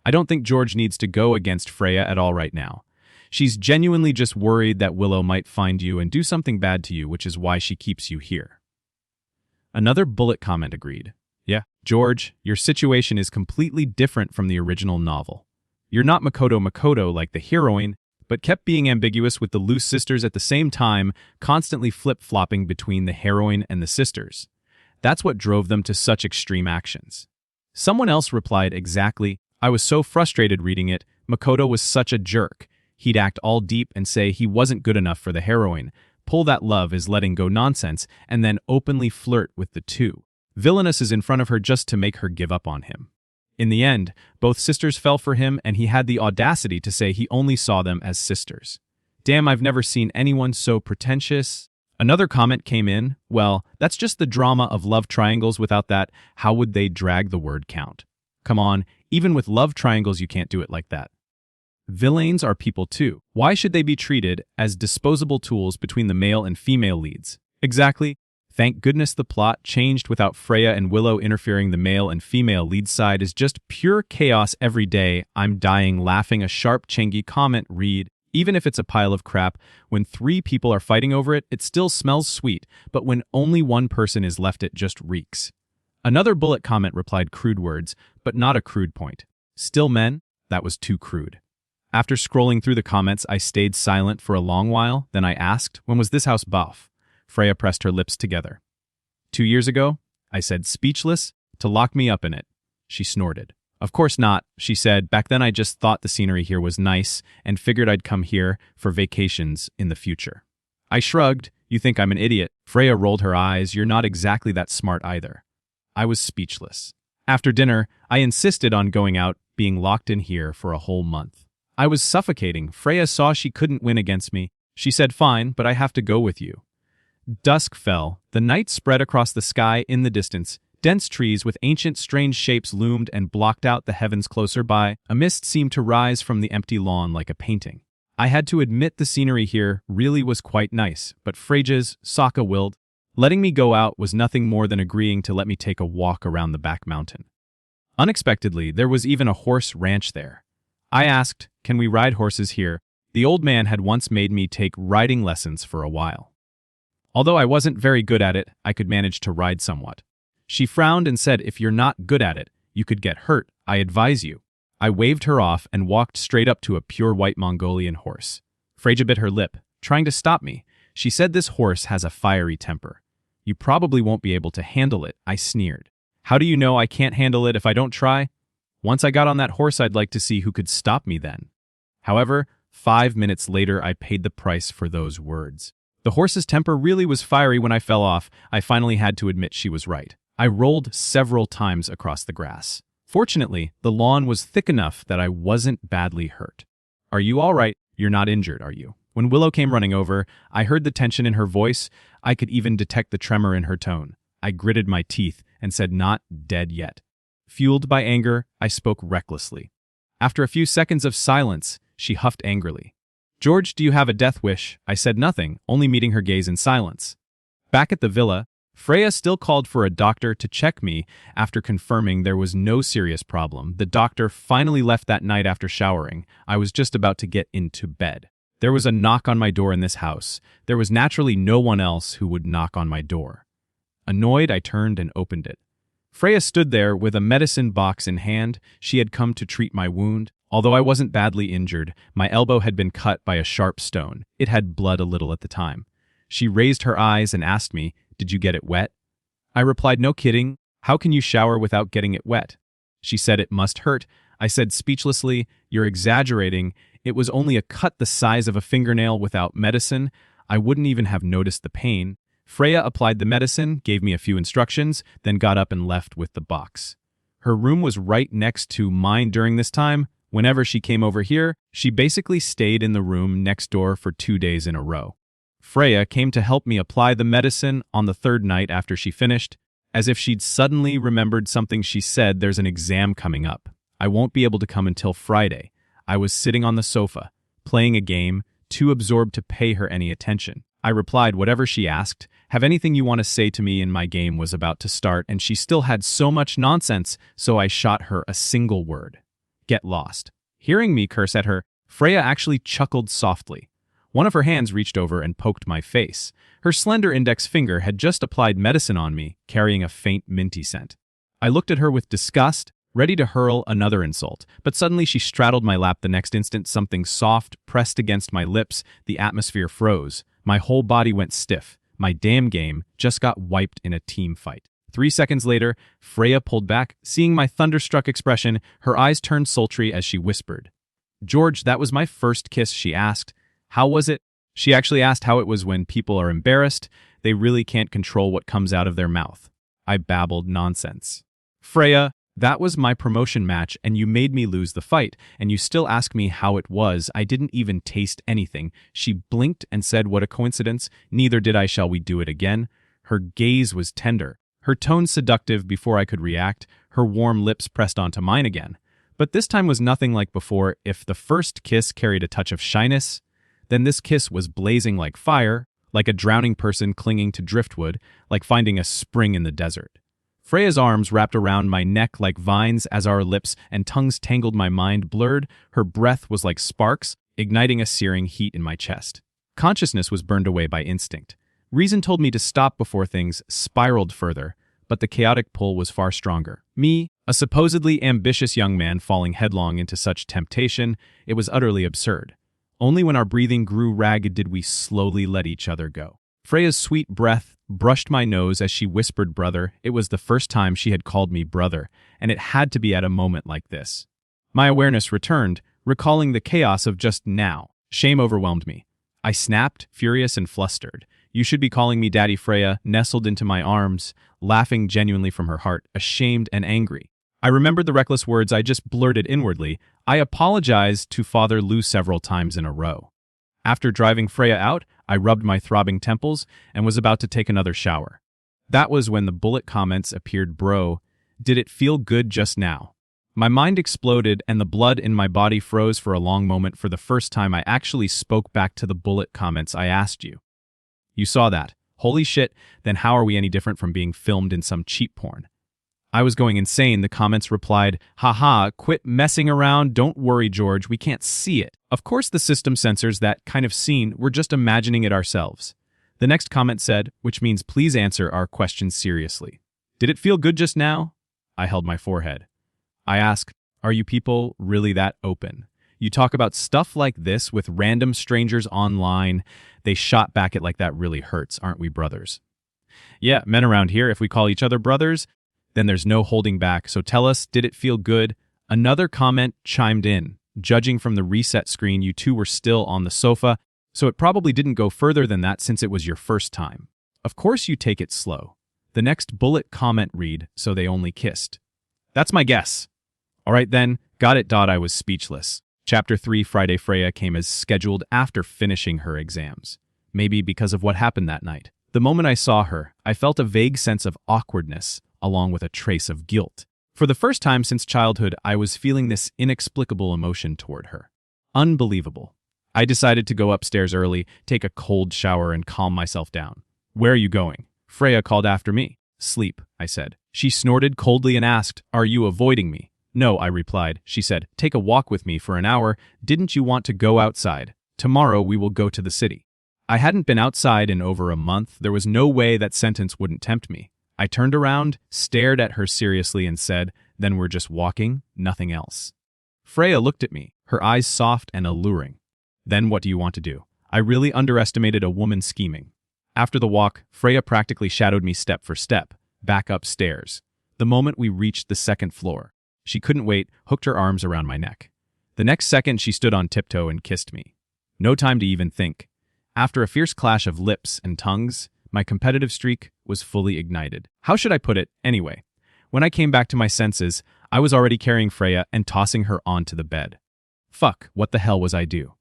I don't think George needs to go against Freya at all right now. She's genuinely just worried that Willow might find you and do something bad to you, which is why she keeps you here. Another bullet comment agreed. Yeah, George, your situation is completely different from the original novel. You're not Makoto like the heroine, but kept being ambiguous with the loose sisters at the same time, constantly flip-flopping between the heroine and the sisters. That's what drove them to such extreme actions. Someone else replied exactly, I was so frustrated reading it, Makoto was such a jerk. He'd act all deep and say he wasn't good enough for the heroine, pull that love is letting go nonsense, and then openly flirt with the two. Villainous is in front of her just to make her give up on him. In the end, both sisters fell for him and he had the audacity to say he only saw them as sisters. Damn, I've never seen anyone so pretentious. Another comment came in, well, that's just the drama of love triangles. Without that, how would they drag the word count? Come on, even with love triangles you can't do it like that. Villains are people too. Why should they be treated as disposable tools between the male and female leads? Exactly. Thank goodness the plot changed without Freya and Willow interfering. The male and female lead side is just pure chaos every day. I'm dying laughing. A sharp Chengi comment read, even if it's a pile of crap, when 3 people are fighting over it, it still smells sweet, but when only one person is left it just reeks. Another bullet comment replied crude words, but not a crude point. Still men? That was too crude. After scrolling through the comments, I stayed silent for a long while, then I asked, when was this house buff? Freya pressed her lips together. 2 years ago, I said, speechless, to lock me up in it. She snorted. Of course not, she said. Back then I just thought the scenery here was nice and figured I'd come here for vacations in the future. I shrugged. You think I'm an idiot? Freya rolled her eyes. You're not exactly that smart either. I was speechless. After dinner, I insisted on going out, being locked in here for a whole month. I was suffocating. Freya saw she couldn't win against me. She said, fine, but I have to go with you. Dusk fell. The night spread across the sky in the distance. Dense trees with ancient strange shapes loomed and blocked out the heavens closer by. A mist seemed to rise from the empty lawn like a painting. I had to admit the scenery here really was quite nice, but Freya's Sokka willed. Letting me go out was nothing more than agreeing to let me take a walk around the back mountain. Unexpectedly, there was even a horse ranch there. I asked, can we ride horses here? The old man had once made me take riding lessons for a while. Although I wasn't very good at it, I could manage to ride somewhat. She frowned and said, if you're not good at it, you could get hurt. I advise you. I waved her off and walked straight up to a pure white Mongolian horse. Freya bit her lip, trying to stop me. She said this horse has a fiery temper. You probably won't be able to handle it, I sneered. How do you know I can't handle it if I don't try? Once I got on that horse, I'd like to see who could stop me then. However, 5 minutes later, I paid the price for those words. The horse's temper really was fiery. When I fell off, I finally had to admit she was right. I rolled several times across the grass. Fortunately, the lawn was thick enough that I wasn't badly hurt. Are you all right? You're not injured, are you? When Willow came running over, I heard the tension in her voice. I could even detect the tremor in her tone. I gritted my teeth and said, not dead yet. Fueled by anger, I spoke recklessly. After a few seconds of silence, she huffed angrily. George, do you have a death wish? I said nothing, only meeting her gaze in silence. Back at the villa, Freya still called for a doctor to check me. After confirming there was no serious problem, the doctor finally left that night after showering. I was just about to get into bed. There was a knock on my door in this house. There was naturally no one else who would knock on my door. Annoyed, I turned and opened it. Freya stood there with a medicine box in hand. She had come to treat my wound. Although I wasn't badly injured, my elbow had been cut by a sharp stone. It had blood a little at the time. She raised her eyes and asked me, did you get it wet? I replied, no kidding. How can you shower without getting it wet? She said it must hurt. I said speechlessly, you're exaggerating. It was only a cut the size of a fingernail. Without medicine, I wouldn't even have noticed the pain. Freya applied the medicine, gave me a few instructions, then got up and left with the box. Her room was right next to mine during this time. Whenever she came over here, she basically stayed in the room next door for 2 days in a row. Freya came to help me apply the medicine on the third night after she finished. As if she'd suddenly remembered something, she said, "There's an exam coming up. I won't be able to come until Friday." I was sitting on the sofa, playing a game, too absorbed to pay her any attention. I replied whatever she asked. "Have anything you want to say to me?" In my game was about to start, and she still had so much nonsense, so I shot her a single word. "Get lost." Hearing me curse at her, Freya actually chuckled softly. One of her hands reached over and poked my face. Her slender index finger had just applied medicine on me, carrying a faint minty scent. I looked at her with disgust, ready to hurl another insult, but suddenly she straddled my lap. The next instant, something soft pressed against my lips. The atmosphere froze. My whole body went stiff. My damn game just got wiped in a team fight. 3 seconds later, Freya pulled back. Seeing my thunderstruck expression, her eyes turned sultry as she whispered, "George, that was my first kiss," she asked. "How was it?" She actually asked how it was when people are embarrassed. They really can't control what comes out of their mouth. I babbled nonsense. "Freya, that was my promotion match, and you made me lose the fight, and you still ask me how it was. I didn't even taste anything." She blinked and said, "What a coincidence. Neither did I. Shall we do it again?" Her gaze was tender, her tone seductive. Before I could react, her warm lips pressed onto mine again. But this time was nothing like before. If the first kiss carried a touch of shyness, then this kiss was blazing like fire, like a drowning person clinging to driftwood, like finding a spring in the desert. Freya's arms wrapped around my neck like vines as our lips and tongues tangled. My mind blurred. Her breath was like sparks, igniting a searing heat in my chest. Consciousness was burned away by instinct. Reason told me to stop before things spiraled further, but the chaotic pull was far stronger. Me, a supposedly ambitious young man falling headlong into such temptation, it was utterly absurd. Only when our breathing grew ragged did we slowly let each other go. Freya's sweet breath brushed my nose as she whispered, "Brother." It was the first time she had called me brother, and it had to be at a moment like this. My awareness returned, recalling the chaos of just now. Shame overwhelmed me. I snapped, furious and flustered. "You should be calling me Daddy." Freya nestled into my arms, laughing genuinely from her heart, ashamed and angry. I remembered the reckless words I just blurted inwardly. I apologized to Father Lou several times in a row. After driving Freya out, I rubbed my throbbing temples and was about to take another shower. That was when the bullet comments appeared. "Bro, did it feel good just now?" My mind exploded and the blood in my body froze for a long moment. For the first time, I actually spoke back to the bullet comments. "I asked you. You saw that. Holy shit, then how are we any different from being filmed in some cheap porn?" I was going insane. The comments replied, "Haha, quit messing around. Don't worry, George, we can't see it. Of course the system censors that kind of scene. We're just imagining it ourselves." The next comment said, "Which means please answer our questions seriously. Did it feel good just now?" I held my forehead. I asked, "Are you people really that open? You talk about stuff like this with random strangers online." They shot back at, "Like that really hurts. Aren't we brothers?" "Yeah, men around here, if we call each other brothers, then there's no holding back. So tell us, did it feel good?" Another comment chimed in. "Judging from the reset screen, you two were still on the sofa, so it probably didn't go further than that since it was your first time. Of course you take it slow." The next bullet comment read, "So they only kissed." That's my guess. All right then, got it. I was speechless. Chapter 3, Friday. Freya came as scheduled after finishing her exams. Maybe because of what happened that night. The moment I saw her, I felt a vague sense of awkwardness, along with a trace of guilt. For the first time since childhood, I was feeling this inexplicable emotion toward her. Unbelievable. I decided to go upstairs early, take a cold shower, and calm myself down. "Where are you going?" Freya called after me. "Sleep," I said. She snorted coldly and asked, "Are you avoiding me?" "No," I replied. She said, "Take a walk with me for an hour. Didn't you want to go outside? Tomorrow we will go to the city." I hadn't been outside in over a month. There was no way that sentence wouldn't tempt me. I turned around, stared at her seriously, and said, "Then we're just walking, nothing else." Freya looked at me, her eyes soft and alluring. "Then what do you want to do?" I really underestimated a woman scheming. After the walk, Freya practically shadowed me step for step, back upstairs. The moment we reached the second floor, she couldn't wait, hooked her arms around my neck. The next second, she stood on tiptoe and kissed me. No time to even think. After a fierce clash of lips and tongues, my competitive streak was fully ignited. How should I put it, anyway? When I came back to my senses, I was already carrying Freya and tossing her onto the bed. Fuck, what the hell was I do?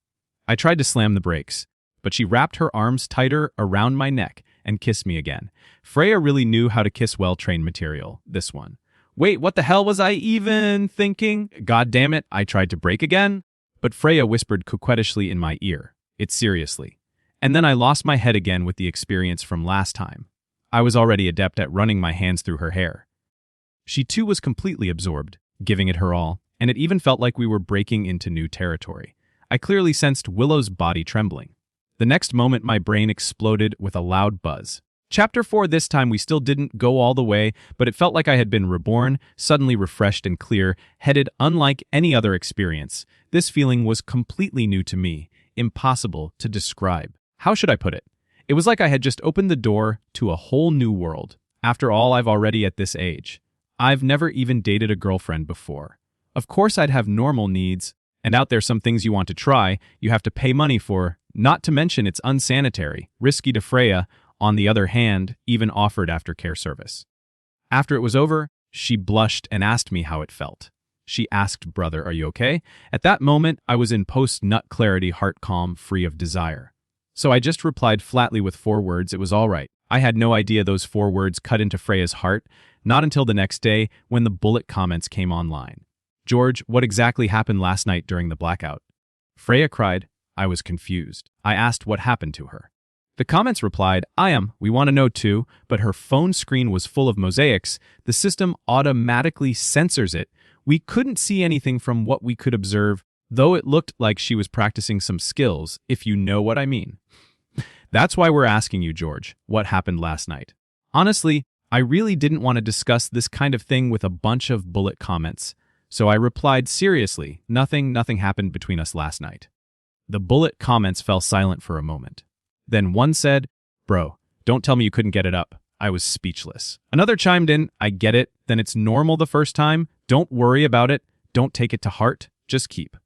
I tried to slam the brakes, but she wrapped her arms tighter around my neck and kissed me again. Freya really knew how to kiss well-trained material, this one. Wait, what the hell was I even thinking? God damn it, I tried to break again? But Freya whispered coquettishly in my ear. It's seriously. And then I lost my head again with the experience from last time. I was already adept at running my hands through her hair. She too was completely absorbed, giving it her all, and it even felt like we were breaking into new territory. I clearly sensed Willow's body trembling. The next moment my brain exploded with a loud buzz. Chapter 4 this time we still didn't go all the way, but it felt like I had been reborn, suddenly refreshed and clear, headed unlike any other experience. This feeling was completely new to me, impossible to describe. How should I put it? It was like I had just opened the door to a whole new world. After all, I've already at this age. I've never even dated a girlfriend before. Of course I'd have normal needs, and out there some things you want to try, you have to pay money for, not to mention it's unsanitary, risky to Freya, on the other hand, even offered aftercare service. After it was over, she blushed and asked me how it felt. She asked, "Brother, are you okay?" At that moment, I was in post-nut clarity, heart calm, free of desire. So I just replied flatly with 4 words, it was all right. I had no idea those 4 words cut into Freya's heart, not until the next day when the bullet comments came online. George, what exactly happened last night during the blackout? Freya cried. I was confused. I asked what happened to her. The comments replied, we want to know too, but her phone screen was full of mosaics. The system automatically censors it. We couldn't see anything from what we could observe, though it looked like she was practicing some skills, if you know what I mean. That's why we're asking you, George, what happened last night. Honestly, I really didn't want to discuss this kind of thing with a bunch of bullet comments, so I replied seriously, nothing happened between us last night. The bullet comments fell silent for a moment. Then one said, "Bro, don't tell me you couldn't get it up." I was speechless. Another chimed in, "I get it, then it's normal the first time. Don't worry about it. Don't take it to heart. Just keep."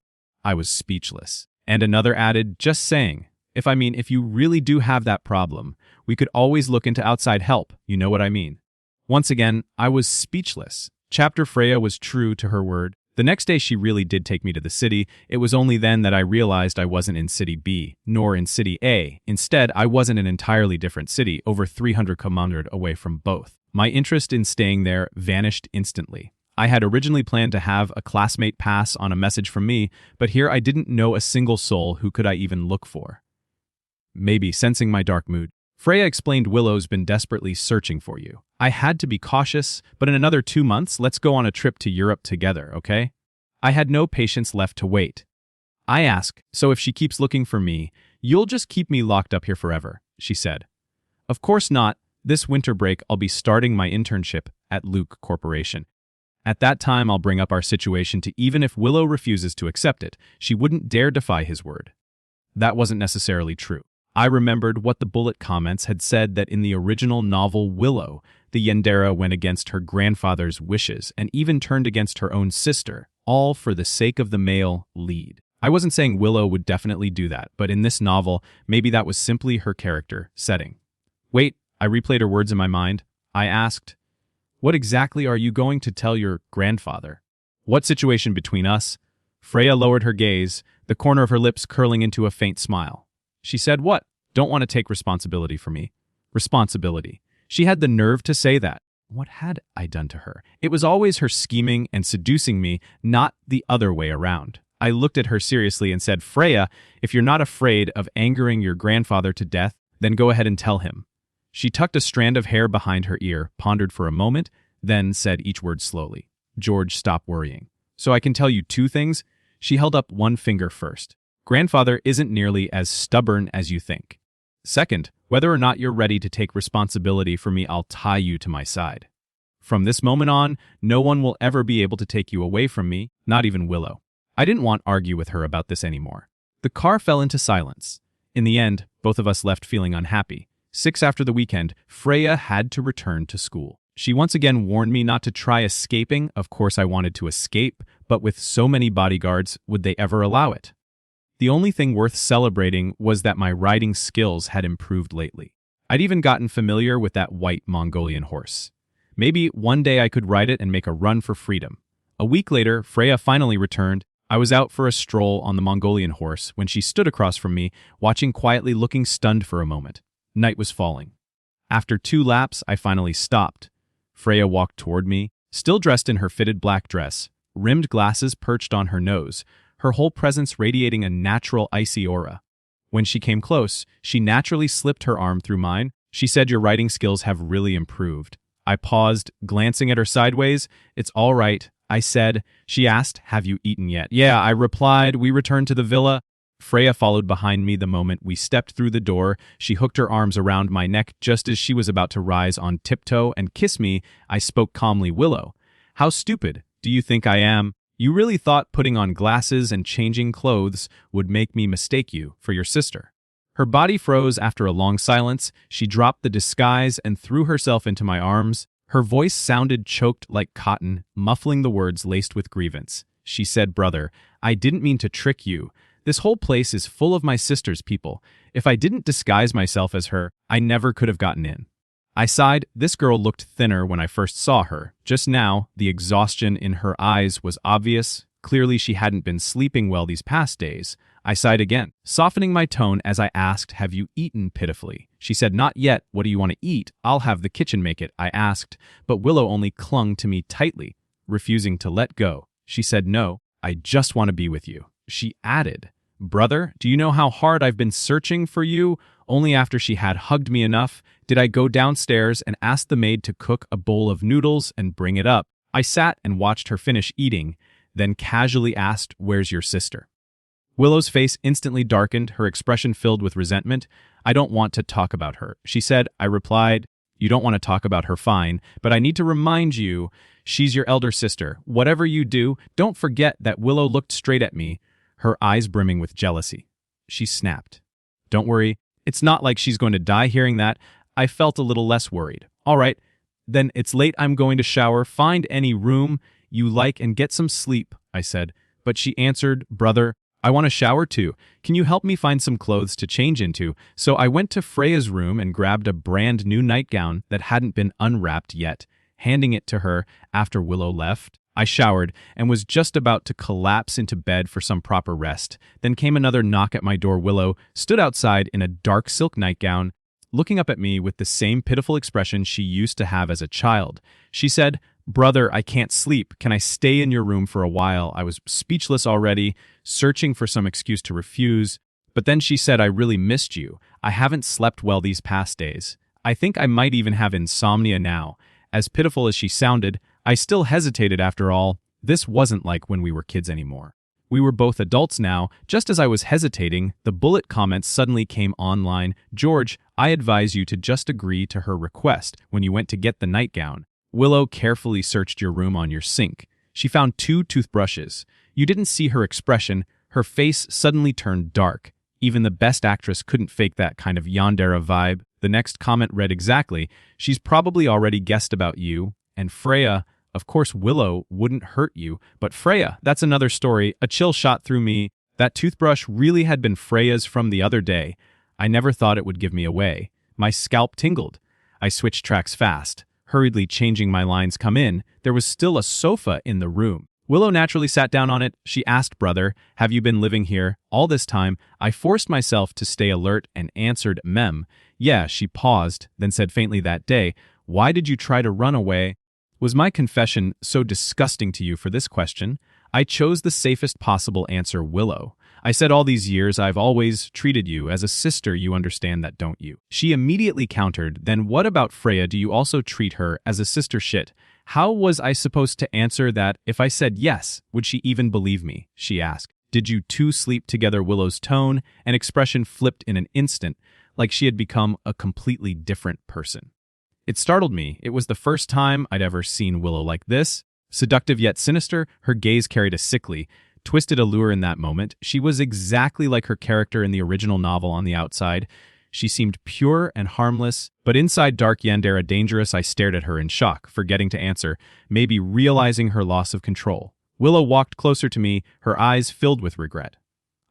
I was speechless. And another added, "Just saying. If you really do have that problem, we could always look into outside help. You know what I mean?" Once again, I was speechless. Chapter Freya was true to her word. The next day she really did take me to the city. It was only then that I realized I wasn't in City B, nor in City A. Instead, I was in an entirely different city, over 300 km away from both. My interest in staying there vanished instantly. I had originally planned to have a classmate pass on a message from me, but here I didn't know a single soul. Who could I even look for? Maybe, sensing my dark mood, Freya explained, "Willow's been desperately searching for you. I had to be cautious, but in another 2 months, let's go on a trip to Europe together, okay?" I had no patience left to wait. I asked, "So if she keeps looking for me, you'll just keep me locked up here forever?" she said. "Of course not. This winter break, I'll be starting my internship at Luke Corporation. At that time, I'll bring up our situation to even if Willow refuses to accept it, she wouldn't dare defy his word." That wasn't necessarily true. I remembered what the bullet comments had said, that in the original novel Willow, the Yandere went against her grandfather's wishes and even turned against her own sister, all for the sake of the male lead. I wasn't saying Willow would definitely do that, but in this novel, maybe that was simply her character setting. Wait, I replayed her words in my mind. I asked, "What exactly are you going to tell your grandfather? What situation between us?" Freya lowered her gaze, the corner of her lips curling into a faint smile. She said, "What? Don't want to take responsibility for me." Responsibility. She had the nerve to say that. What had I done to her? It was always her scheming and seducing me, not the other way around. I looked at her seriously and said, "Freya, if you're not afraid of angering your grandfather to death, then go ahead and tell him." She tucked a strand of hair behind her ear, pondered for a moment, then said each word slowly. "George, stop worrying. So I can tell you 2 things?" She held up one finger first. "Grandfather isn't nearly as stubborn as you think. Second, whether or not you're ready to take responsibility for me, I'll tie you to my side. From this moment on, no one will ever be able to take you away from me, not even Willow." I didn't want to argue with her about this anymore. The car fell into silence. In the end, both of us left feeling unhappy. 6 after the weekend, Freya had to return to school. She once again warned me not to try escaping. Of course I wanted to escape, but with so many bodyguards, would they ever allow it? The only thing worth celebrating was that my riding skills had improved lately. I'd even gotten familiar with that white Mongolian horse. Maybe one day I could ride it and make a run for freedom. A week later, Freya finally returned. I was out for a stroll on the Mongolian horse when she stood across from me, watching quietly, looking stunned for a moment. Night was falling. After 2 laps, I finally stopped. Freya walked toward me, still dressed in her fitted black dress, rimmed glasses perched on her nose, her whole presence radiating a natural icy aura. When she came close, she naturally slipped her arm through mine. She said, "Your riding skills have really improved." I paused, glancing at her sideways. "It's all right," I said. She asked, "Have you eaten yet?" "Yeah," I replied. We returned to the villa. Freya followed behind me the moment we stepped through the door. She hooked her arms around my neck just as she was about to rise on tiptoe and kiss me. I spoke calmly. "Willow, how stupid do you think I am? You really thought putting on glasses and changing clothes would make me mistake you for your sister?" Her body froze after a long silence. She dropped the disguise and threw herself into my arms. Her voice sounded choked like cotton, muffling the words laced with grievance. She said, "Brother, I didn't mean to trick you. This whole place is full of my sister's people. If I didn't disguise myself as her, I never could have gotten in." I sighed. This girl looked thinner when I first saw her. Just now, the exhaustion in her eyes was obvious. Clearly, she hadn't been sleeping well these past days. I sighed again, softening my tone as I asked, "Have you eaten?" pitifully. She said, "Not yet. What do you want to eat? I'll have the kitchen make it," I asked, but Willow only clung to me tightly, refusing to let go. She said, "No, I just want to be with you." She added, "Brother, do you know how hard I've been searching for you?" Only after she had hugged me enough did I go downstairs and ask the maid to cook a bowl of noodles and bring it up. I sat and watched her finish eating, then casually asked, "Where's your sister?" Willow's face instantly darkened, her expression filled with resentment. "I don't want to talk about her," she said. I replied, "You don't want to talk about her, fine, but I need to remind you, she's your elder sister. Whatever you do, don't forget that." Willow looked straight at me, her eyes brimming with jealousy. She snapped, "Don't worry, it's not like she's going to die." Hearing that, I felt a little less worried. "All right, then it's late. I'm going to shower. Find any room you like and get some sleep," I said. But she answered, "Brother, I want to shower too. Can you help me find some clothes to change into?" So I went to Freya's room and grabbed a brand new nightgown that hadn't been unwrapped yet. Handing it to her after Willow left, I showered and was just about to collapse into bed for some proper rest. Then came another knock at my door. Willow stood outside in a dark silk nightgown, looking up at me with the same pitiful expression she used to have as a child. She said, "Brother, I can't sleep. Can I stay in your room for a while?" I was speechless already, searching for some excuse to refuse. But then she said, "I really missed you. I haven't slept well these past days. I think I might even have insomnia now." As pitiful as she sounded, I still hesitated. After all, this wasn't like when we were kids anymore. We were both adults now. Just as I was hesitating, the bullet comments suddenly came online. "George, I advise you to just agree to her request when you went to get the nightgown. Willow carefully searched your room on your sink. She found 2 toothbrushes. You didn't see her expression. Her face suddenly turned dark. Even the best actress couldn't fake that kind of yandere vibe." The next comment read exactly, "She's probably already guessed about you. And Freya, of course Willow wouldn't hurt you, but Freya, that's another story." A chill shot through me. That toothbrush really had been Freya's from the other day. I never thought it would give me away. My scalp tingled. I switched tracks fast, hurriedly changing my lines. "Come in." There was still a sofa in the room. Willow naturally sat down on it. She asked, "Brother, have you been living here all this time?" I forced myself to stay alert and answered, "Mem." "Yeah." She paused, then said faintly, "That day, why did you try to run away?" Was my confession so disgusting to you for this question? I chose the safest possible answer, Willow. I said, "All these years I've always treated you as a sister. You understand that, don't you?" She immediately countered, "Then what about Freya? Do you also treat her as a sister?" Shit. How was I supposed to answer that? If I said yes, would she even believe me? She asked. "Did you two sleep together?" Willow's tone and expression flipped in an instant, like she had become a completely different person. It startled me. It was the first time I'd ever seen Willow like this. Seductive yet sinister, her gaze carried a sickly, twisted allure in that moment. She was exactly like her character in the original novel. On the outside, she seemed pure and harmless, but inside dark yandere dangerous. I stared at her in shock, forgetting to answer, maybe realizing her loss of control. Willow walked closer to me, her eyes filled with regret.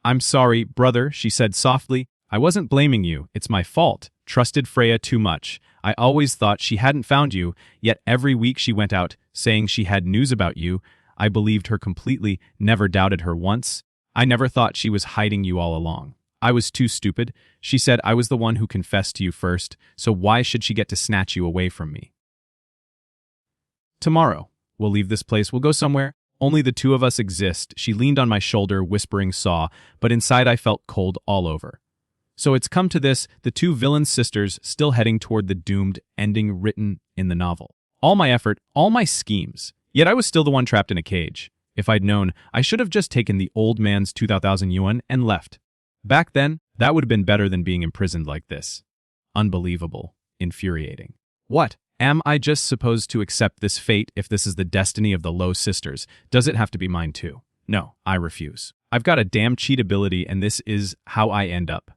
"I'm sorry, brother," she said softly. "I wasn't blaming you. It's my fault. Trusted Freya too much. I always thought she hadn't found you, yet every week she went out saying she had news about you. I believed her completely, never doubted her once. I never thought she was hiding you all along. I was too stupid. She said I was the one who confessed to you first, so why should she get to snatch you away from me? Tomorrow, we'll leave this place, we'll go somewhere. Only the two of us exist. She leaned on my shoulder, whispering saw, but inside I felt cold all over. So it's come to this, the two villain sisters still heading toward the doomed ending written in the novel. All my effort, all my schemes, yet I was still the one trapped in a cage. If I'd known, I should have just taken the old man's 2,000 yuan and left. Back then, that would have been better than being imprisoned like this. Unbelievable. Infuriating. What? Am I just supposed to accept this fate if this is the destiny of the Low sisters? Does it have to be mine too? No, I refuse. I've got a damn cheat ability and this is how I end up.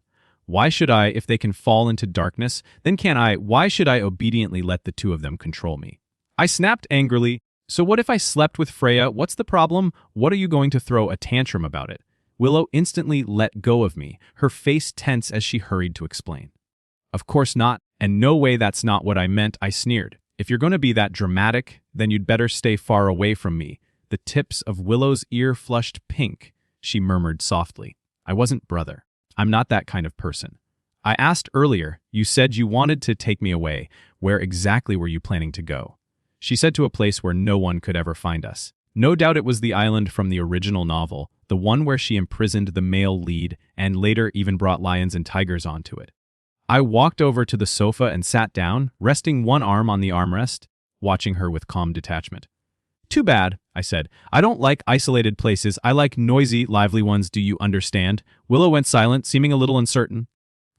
Why should I, if they can fall into darkness, then can't I? Why should I obediently let the two of them control me? I snapped angrily. So what if I slept with Freya? What's the problem? What are you going to throw a tantrum about it? Willow instantly let go of me, her face tense as she hurried to explain. Of course not, and no way, that's not what I meant, I sneered. If you're going to be that dramatic, then you'd better stay far away from me. The tips of Willow's ear flushed pink, she murmured softly. I wasn't brother. I'm not that kind of person. I asked earlier, you said you wanted to take me away. Where exactly were you planning to go? She said to a place where no one could ever find us. No doubt it was the island from the original novel, the one where she imprisoned the male lead and later even brought lions and tigers onto it. I walked over to the sofa and sat down, resting one arm on the armrest, watching her with calm detachment. Too bad, I said. I don't like isolated places. I like noisy, lively ones. Do you understand? Willow went silent, seeming a little uncertain.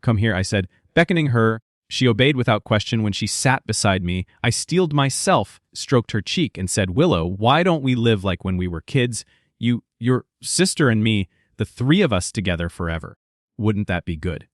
Come here, I said, beckoning her. She obeyed without question. When she sat beside me, I steeled myself, stroked her cheek, and said, Willow, why don't we live like when we were kids? Your sister and me, the three of us together forever. Wouldn't that be good?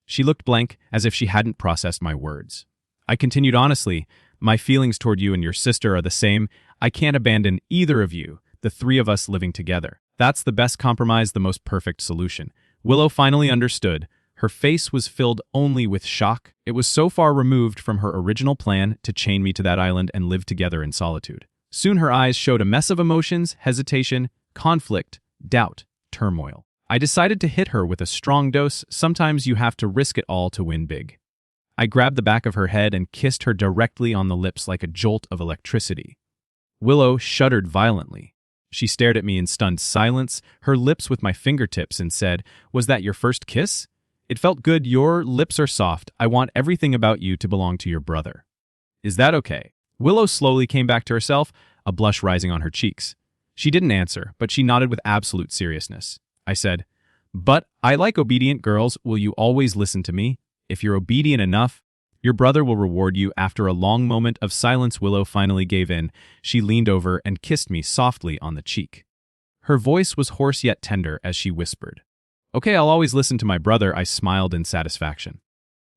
She looked blank, as if she hadn't processed my words. I continued honestly, my feelings toward you and your sister are the same. I can't abandon either of you, the three of us living together. That's the best compromise, the most perfect solution. Willow finally understood. Her face was filled only with shock. It was so far removed from her original plan to chain me to that island and live together in solitude. Soon her eyes showed a mess of emotions, hesitation, conflict, doubt, turmoil. I decided to hit her with a strong dose. Sometimes you have to risk it all to win big. I grabbed the back of her head and kissed her directly on the lips like a jolt of electricity. Willow shuddered violently. She stared at me in stunned silence, her lips with my fingertips, and said, Was that your first kiss? It felt good. Your lips are soft. I want everything about you to belong to your brother. Is that okay? Willow slowly came back to herself, a blush rising on her cheeks. She didn't answer, but she nodded with absolute seriousness. I said, But I like obedient girls. Will you always listen to me? If you're obedient enough, your brother will reward you. After a long moment of silence, Willow finally gave in. She leaned over and kissed me softly on the cheek. Her voice was hoarse yet tender as she whispered, Okay, I'll always listen to my brother. I smiled in satisfaction.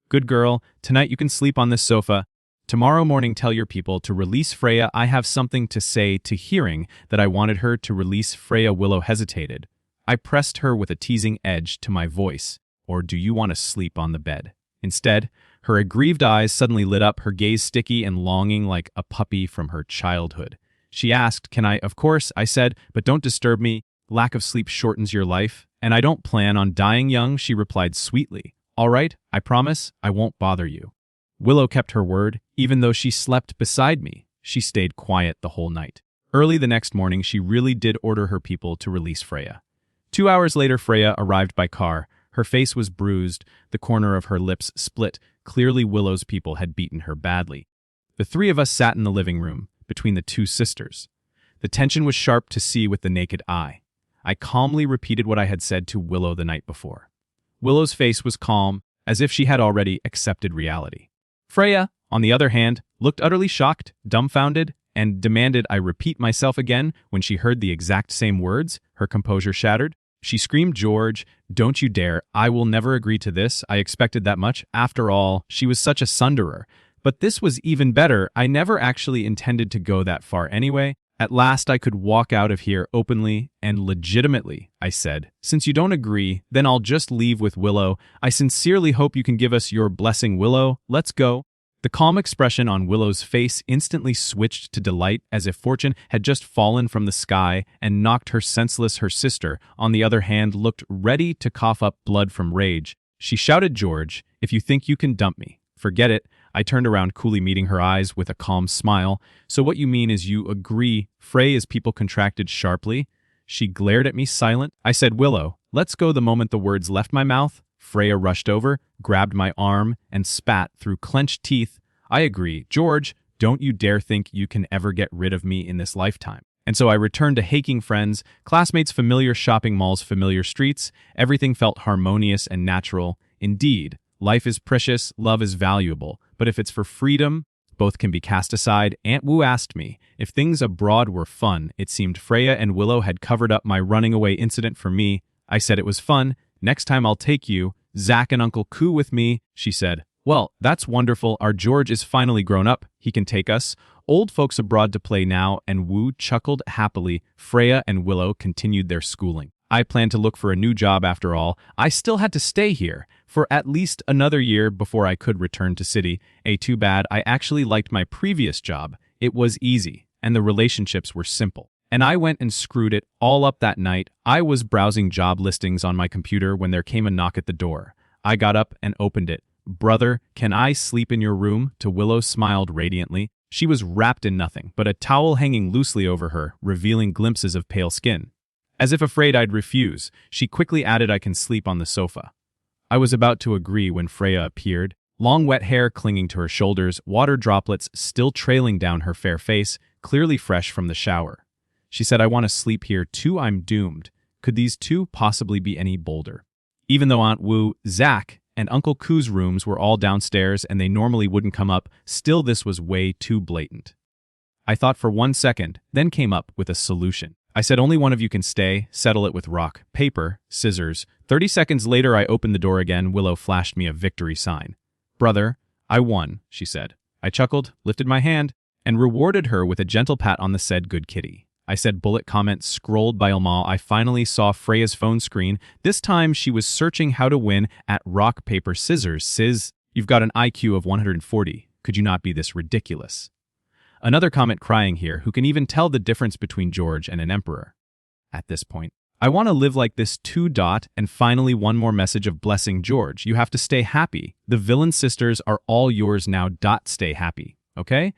Good girl, tonight you can sleep on this sofa. Tomorrow morning tell your people to release Freya. I have something to say. To hearing that I wanted her to release Freya, Willow hesitated. I pressed her with a teasing edge to my voice. Or do you want to sleep on the bed? Instead, her aggrieved eyes suddenly lit up, her gaze sticky and longing like a puppy from her childhood. She asked, Can I? Of course, I said, but don't disturb me. Lack of sleep shortens your life, and I don't plan on dying young, she replied sweetly. All right, I promise I won't bother you. Willow kept her word. Even though she slept beside me, she stayed quiet the whole night. Early the next morning, she really did order her people to release Freya. 2 hours later, Freya arrived by car. Her face was bruised, the corner of her lips split. Clearly, Willow's people had beaten her badly. The three of us sat in the living room, between the two sisters. The tension was sharp to see with the naked eye. I calmly repeated what I had said to Willow the night before. Willow's face was calm, as if she had already accepted reality. Freya, on the other hand, looked utterly shocked, dumbfounded, and demanded I repeat myself again. When she heard the exact same words, her composure shattered. She screamed, George, don't you dare. I will never agree to this. I expected that much. After all, she was such a sunderer. But this was even better. I never actually intended to go that far anyway. At last I could walk out of here openly and legitimately, I said. Since you don't agree, then I'll just leave with Willow. I sincerely hope you can give us your blessing, Willow. Let's go. The calm expression on Willow's face instantly switched to delight, as if fortune had just fallen from the sky and knocked her senseless. Her sister, on the other hand, looked ready to cough up blood from rage. She shouted, "George, if you think you can dump me, forget it." I turned around, coolly meeting her eyes with a calm smile. "So what you mean is you agree Frey is people?" contracted sharply. She glared at me, silent. I said, "Willow, let's go." The moment the words left my mouth, Freya rushed over, grabbed my arm, and spat through clenched teeth. "I agree. George, don't you dare think you can ever get rid of me in this lifetime." And so I returned to Haking friends, classmates, familiar shopping malls, familiar streets. Everything felt harmonious and natural. Indeed, life is precious, love is valuable, but if it's for freedom, both can be cast aside. Aunt Wu asked me if things abroad were fun. It seemed Freya and Willow had covered up my running away incident for me. I said it was fun. "Next time I'll take you, Zach and Uncle Koo with me," she said. "Well, that's wonderful. Our George is finally grown up. He can take us. Old folks abroad to play now," and Wu chuckled happily. Freya and Willow continued their schooling. I planned to look for a new job after all. I still had to stay here for at least another year before I could return to city. Too bad. I actually liked my previous job. It was easy, and the relationships were simple. And I went and screwed it all up that night. I was browsing job listings on my computer when there came a knock at the door. I got up and opened it. "Brother, can I sleep in your room?" To Willow smiled radiantly. She was wrapped in nothing but a towel hanging loosely over her, revealing glimpses of pale skin. As if afraid I'd refuse, she quickly added, "I can sleep on the sofa." I was about to agree when Freya appeared, long wet hair clinging to her shoulders, water droplets still trailing down her fair face, clearly fresh from the shower. She said, "I want to sleep here too. I'm doomed. Could these two possibly be any bolder?" Even though Aunt Wu, Zach, and Uncle Koo's rooms were all downstairs and they normally wouldn't come up, still this was way too blatant. I thought for 1 second, then came up with a solution. I said, "Only one of you can stay. Settle it with rock, paper, scissors." 30 seconds later, I opened the door again. Willow flashed me a victory sign. "Brother, I won," she said. I chuckled, lifted my hand, and rewarded her with a gentle pat on the said good kitty. I said, bullet comment scrolled by Elma. I finally saw Freya's phone screen. This time she was searching how to win at rock, paper, scissors. "Sizz, you've got an IQ of 140. Could you not be this ridiculous?" Another comment crying here, who can even tell the difference between George and an emperor. At this point, I want to live like this too. And finally, one more message of blessing. "George, you have to stay happy. The villain sisters are all yours now. Stay happy, okay?"